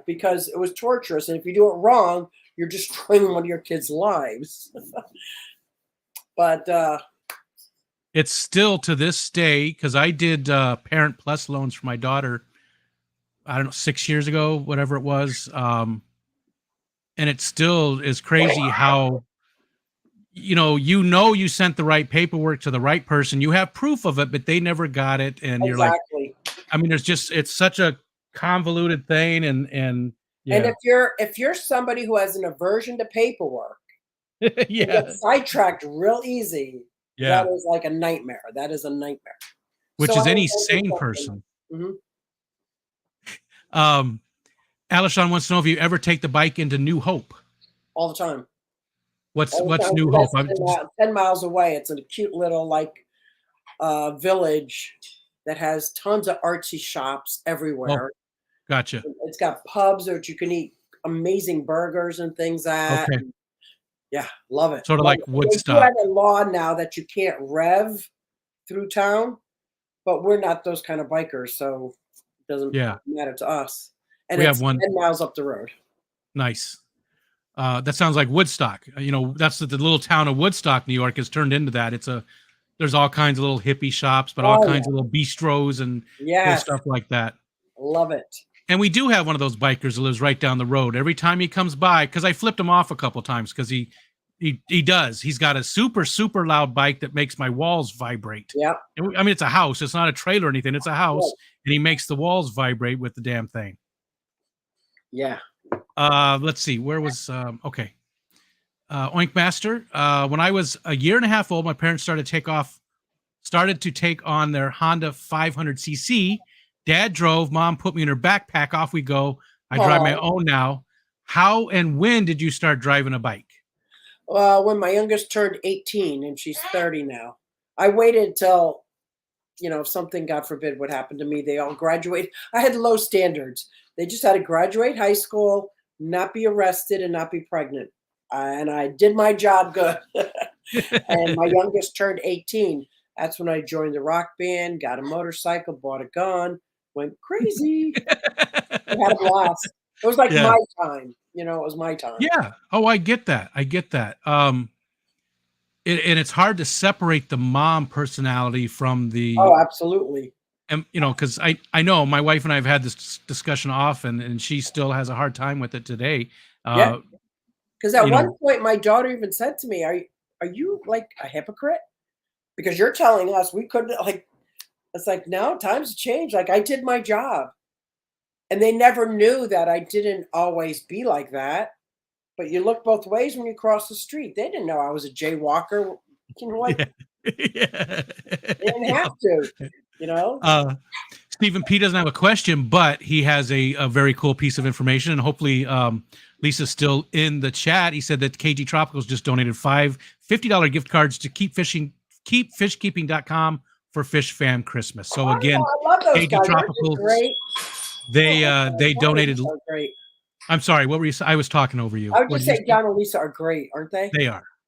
because it was torturous. And if you do it wrong, you're destroying one of your kids' lives. But it's still to this day, because I did Parent Plus loans for my daughter, I don't know, 6 years ago, whatever it was. And it still is crazy how, you sent the right paperwork to the right person. You have proof of it, but they never got it. And you're like, I mean, it's such a convoluted thing. And yeah. And if you're somebody who has an aversion to paperwork, yeah, you get sidetracked real easy. Yeah. That is like a nightmare. That is a nightmare. Which is any sane person. Mm-hmm. Alishon wants to know if you ever take the bike into New Hope. All the time. What's New Hope? 10 miles away. It's a cute little village that has tons of artsy shops everywhere. Oh, gotcha. It's got pubs where you can eat amazing burgers and things like that. Okay. Yeah, love it. Sort of like Woodstock. You have a law now that you can't rev through town, but we're not those kind of bikers, so it doesn't matter to us. And it's 10 miles up the road. Nice. That sounds like Woodstock. That's the little town of Woodstock, New York, has turned into that. There's all kinds of little hippie shops, but all kinds of little bistros and stuff like that. Love it. And we do have one of those bikers that lives right down the road. Every time he comes by, because I flipped him off a couple of times, because he does. He's got a super, super loud bike that makes my walls vibrate. Yeah. I mean, it's a house. It's not a trailer or anything. It's a house. And he makes the walls vibrate with the damn thing. Yeah. Let's see. Where was okay. Oink Master. When I was a year and a half old, my parents started to take on their Honda 500cc. Dad drove, Mom put me in her backpack. Off we go. I drive my own now. How and when did you start driving a bike? When my youngest turned 18 and she's 30 now. I waited till, if something, God forbid, would happen to me. They all graduate. I had low standards. They just had to graduate high school, not be arrested, and not be pregnant. And I did my job good. And my youngest turned 18. That's when I joined the rock band, got a motorcycle, bought a gun, went crazy. I had a blast. It was like my time. It was my time. Yeah. Oh, I get that. And it's hard to separate the mom personality from the. Oh, absolutely. And because I know my wife and I have had this discussion often, and she still has a hard time with it today. Yeah. Because at one point, my daughter even said to me, "Are you like a hypocrite? Because you're telling us we couldn't It's like, no, times change. Like, I did my job, and they never knew that I didn't always be like that. But you look both ways when you cross the street. They didn't know I was a jaywalker. You know what? Yeah. They didn't have to. Stephen P doesn't have a question, but he has a very cool piece of information, and hopefully Lisa's still in the chat. He said that KG Tropicals just donated $5 $50 gift cards to keepfishkeeping.com for Fish Fam Christmas. So again, I love those KG guys. Tropicals, Great. they donated. Great. I'm sorry, what were you saying? I was talking over you. I would just say John and Lisa are great, aren't they?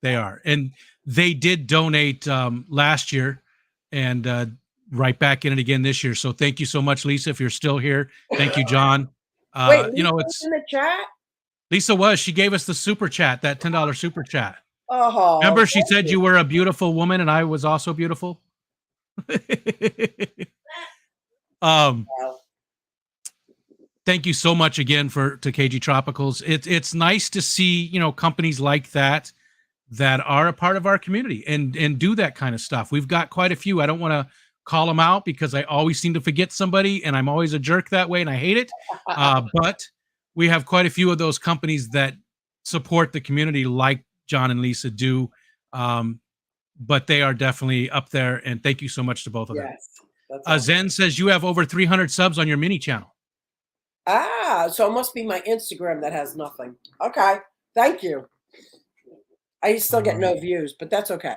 They are. And they did donate last year, and right back in it again this year. So thank you so much, Lisa, if you're still here. Thank you, John. Wait, it's in the chat. Lisa she gave us the super chat, that $10 super chat. Oh, remember she said you were a beautiful woman and I was also beautiful. Thank you so much again to KG Tropicals. It's nice to see, companies like that are a part of our community and do that kind of stuff. We've got quite a few. I don't want to call them out because I always seem to forget somebody, and I'm always a jerk that way, and I hate it. But we have quite a few of those companies that support the community, like John and Lisa do. but they are definitely up there. And thank you so much to both of them. Yes. That's awesome. Zen says you have over 300 subs on your mini channel. So it must be my Instagram that has nothing. Okay. Thank you. I still get no views, but that's okay.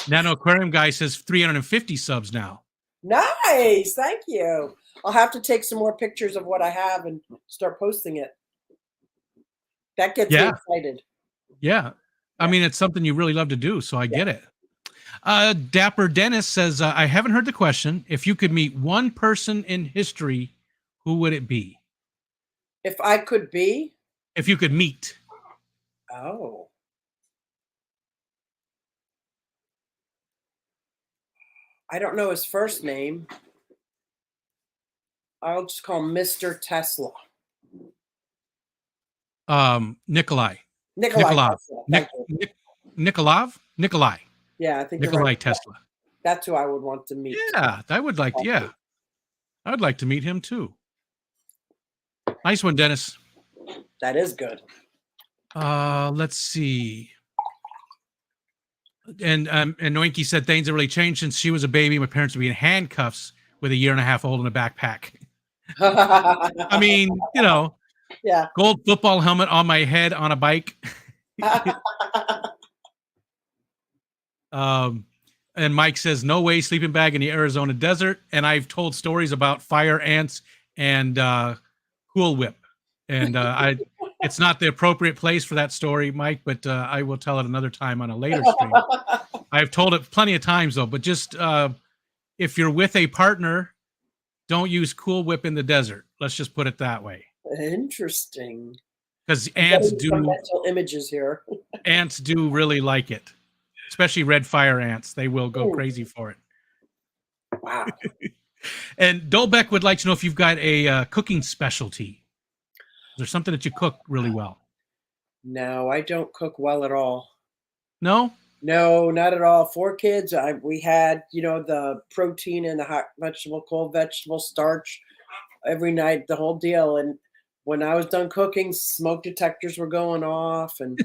Nano Aquarium Guy says 350 subs now. Nice. Thank you. I'll have to take some more pictures of what I have and start posting it. That gets me excited. Yeah. I mean, it's something you really love to do, so I get it. Dapper Dennis says, I haven't heard the question. If you could meet one person in history, who would it be? If I could be? If you could meet. Oh. I don't know his first name. I'll just call him Mr. Tesla. Nikolai. Nikolai. Nikolai. Yeah, I think Nikolai right. Tesla. That's who I would want to meet. Yeah, I would like. Yeah, I'd like to meet him too. Nice one, Dennis. That is good. Let's see. And Noinky said things have really changed since she was a baby. My parents would be in handcuffs with a 1.5 year old in a backpack. I mean, you know, yeah. Gold football helmet on my head on a bike. And Mike says, no way, sleeping bag in the Arizona desert. And I've told stories about fire ants and Cool Whip. And it's not the appropriate place for that story, Mike, but I will tell it another time on a later stream. I've told it plenty of times, though, but just if you're with a partner, don't use Cool Whip in the desert. Let's just put it that way. Interesting. Because ants do mental images here. Ants do really like it, especially red fire ants. They will go crazy for it. Wow. And Dolbeck would like to know if you've got a cooking specialty. Is there something that you cook really well? No, I don't cook well at all. No? No, not at all. 4 kids. We had, you know, the protein and the hot vegetable, cold vegetable, starch every night, the whole deal. And when I was done cooking, smoke detectors were going off. And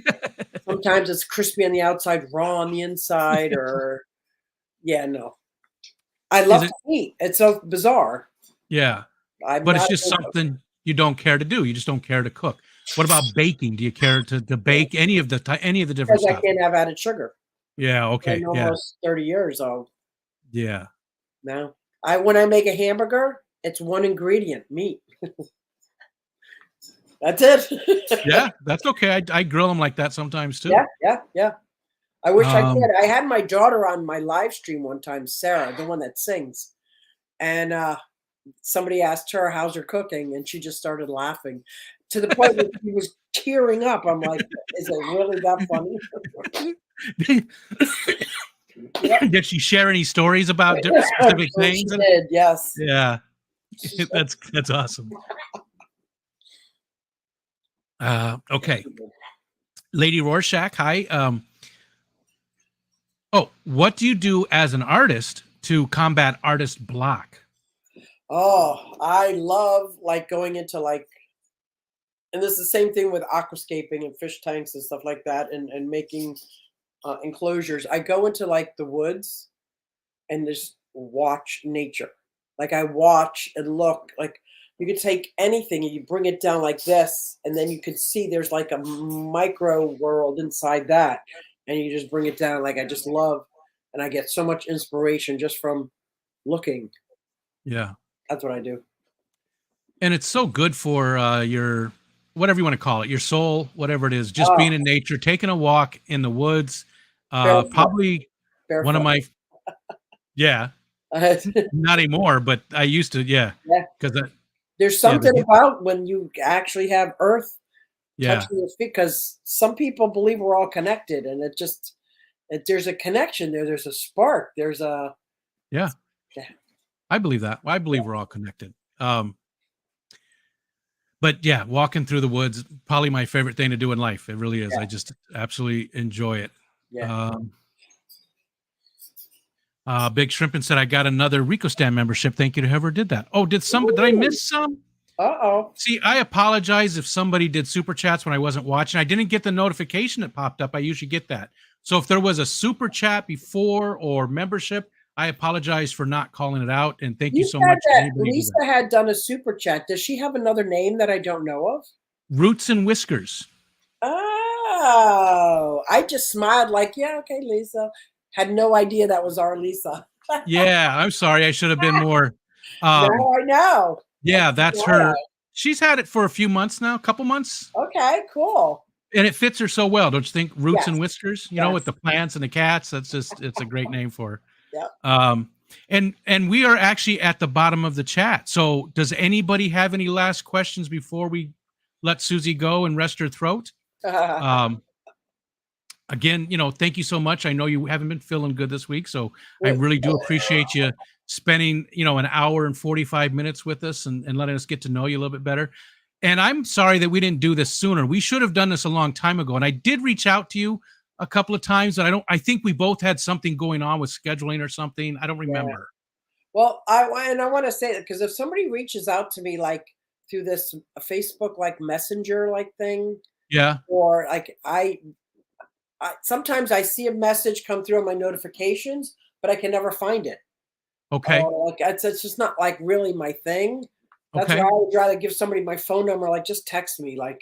sometimes it's crispy on the outside, raw on the inside. Or, yeah, no. I love to eat. It's so bizarre. Yeah. But it's just something you don't care to do. You just don't care to cook. What about baking? Do you care to bake any of the different because stuff? I can't have added sugar. Yeah, okay. In almost 30 years old. Yeah. No. When I make a hamburger, it's one ingredient, meat. That's it. Yeah, that's okay. I grill them like that sometimes too. Yeah. I wish I could. I had my daughter on my live stream one time, Sarah, the one that sings. And somebody asked her, how's her cooking? And she just started laughing to the point where she was tearing up. I'm like, is it really that funny? Did she share any stories about different specific things? She did, yes. Yeah. That's awesome. Okay. Lady Rorschach, hi. What do you do as an artist to combat artist block? Oh, I love going into and this is the same thing with aquascaping and fish tanks and stuff like that, and making enclosures. I go into the woods and just watch nature. I watch and look. You could take anything and you bring it down like this, and then you could see there's a micro world inside that, and you just bring it down. I just love, and I get so much inspiration just from looking. Yeah. That's what I do. And it's so good for your, whatever you want to call it, your soul, whatever it is, just being in nature, taking a walk in the woods. Probably Barefoot. One of my, not anymore, but I used to, because there's something about when you actually have earth touching your feet, because some people believe we're all connected, and there's a connection there. There's a spark. There's a I believe that. I believe we're all connected. But yeah, walking through the woods, probably my favorite thing to do in life. It really is. I just absolutely enjoy it. Yeah. Big Shrimpin said, I got another RicoStan membership. Thank you to whoever did that. Oh, did I miss some? Uh-oh. See, I apologize if somebody did super chats when I wasn't watching. I didn't get the notification that popped up. I usually get that. So if there was a super chat before or membership, I apologize for not calling it out. And thank you You so said much. to that anybody who did Lisa that. had done a super chat. Does she have another name that I don't know of? Roots and Whiskers. Oh, I just smiled like, yeah, okay, Lisa. Had no idea that was our Lisa. Yeah, I'm sorry. I should have been more. Now I know. Yeah, That's that's her. She's had it for a few months now, a couple months. Okay, cool. And it fits her so well, don't you think? Roots Yes. and Whiskers, you know, with the plants and the cats. It's a great name for her. Yep. And we are actually at the bottom of the chat. So does anybody have any last questions before we let Susie go and rest her throat? Again, you know, thank you so much. I know you haven't been feeling good this week, so I really do appreciate you spending, you know, an hour and 45 minutes with us and letting us get to know you a little bit better. And I'm sorry that we didn't do this sooner. We should have done this a long time ago. And I did reach out to you a couple of times, but I think we both had something going on with scheduling or something. I don't remember. Yeah. Well, I want to say that because if somebody reaches out to me like through this Facebook like messenger like thing, Yeah. or like I sometimes I see a message come through on my notifications, but I can never find it. Okay. Like it's just not like really my thing. That's Okay. why I would rather give somebody my phone number, like just text me. Like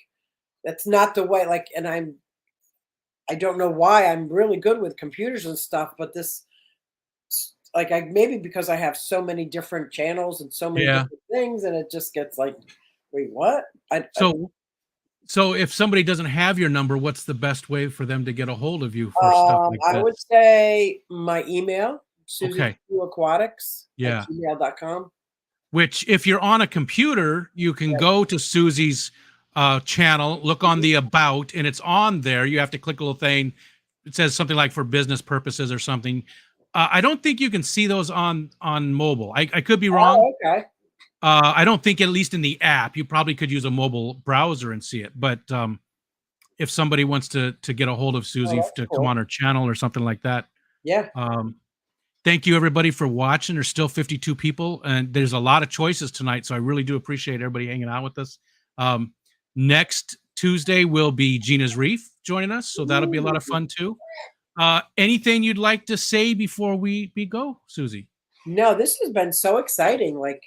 that's not the way. Like, and I don't know why I'm really good with computers and stuff, but this, like, maybe because I have so many different channels and so many different things, and it just gets like, wait, what? So if somebody doesn't have your number, what's the best way for them to get a hold of you for stuff like I this? would say my email, Susie QueAquatics Yeah. at gmail.com. Which, if you're on a computer, you can go to Susie's channel, look on the about, and it's on there. You have to click a little thing. It says something like for business purposes or something. I don't think you can see those on mobile. I could be wrong. Oh, okay. I don't think, at least in the app, you probably could use a mobile browser and see it. But if somebody wants to get a hold of Susie to come on her channel or something like that. Yeah. Thank you, everybody, for watching. There's still 52 people, and there's a lot of choices tonight, so I really do appreciate everybody hanging out with us. Next Tuesday will be Gina's Reef joining us, so that'll be a lot of fun, too. Anything you'd like to say before we go, Susie? No, this has been so exciting. Like,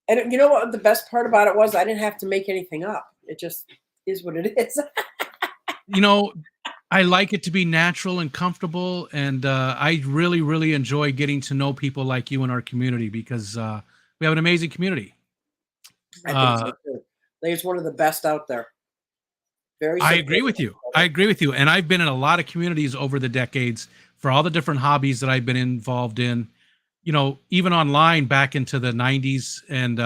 and you know what the best part about it was? I didn't have to make anything up. It just is what it is. You know, I like it to be natural and comfortable, and I really, really enjoy getting to know people like you in our community because we have an amazing community. I think so too. I think it's one of the best out there. I agree with you. I agree with you. And I've been in a lot of communities over the decades for all the different hobbies that I've been involved in, you know, even online back into the 90s. And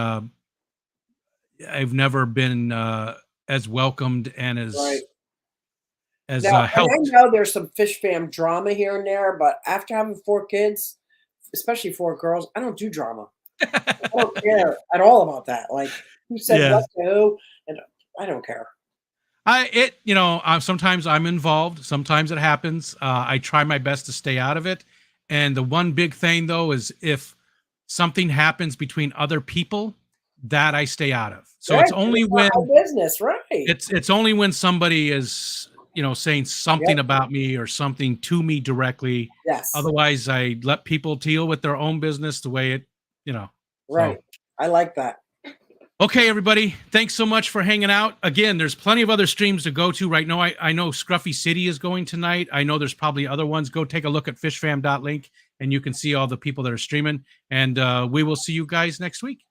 I've never been as welcomed and as helped. I know there's some fish fam drama here and there, but after having 4 kids, especially 4 girls, I don't do drama. I don't care at all about that. Like, who said what to who, and I don't care. Sometimes I'm involved. Sometimes it happens. I try my best to stay out of it. And the one big thing, though, is if something happens between other people, that I stay out of. So it's only when business, right? It's only when somebody is, you know, saying something about me or something to me directly. Yes. Otherwise, I let people deal with their own business the way it, you know. Right. So. I like that. Okay, everybody. Thanks so much for hanging out. Again, there's plenty of other streams to go to right now. I know Scruffy City is going tonight. I know there's probably other ones. Go take a look at fishfam.link and you can see all the people that are streaming. And we will see you guys next week.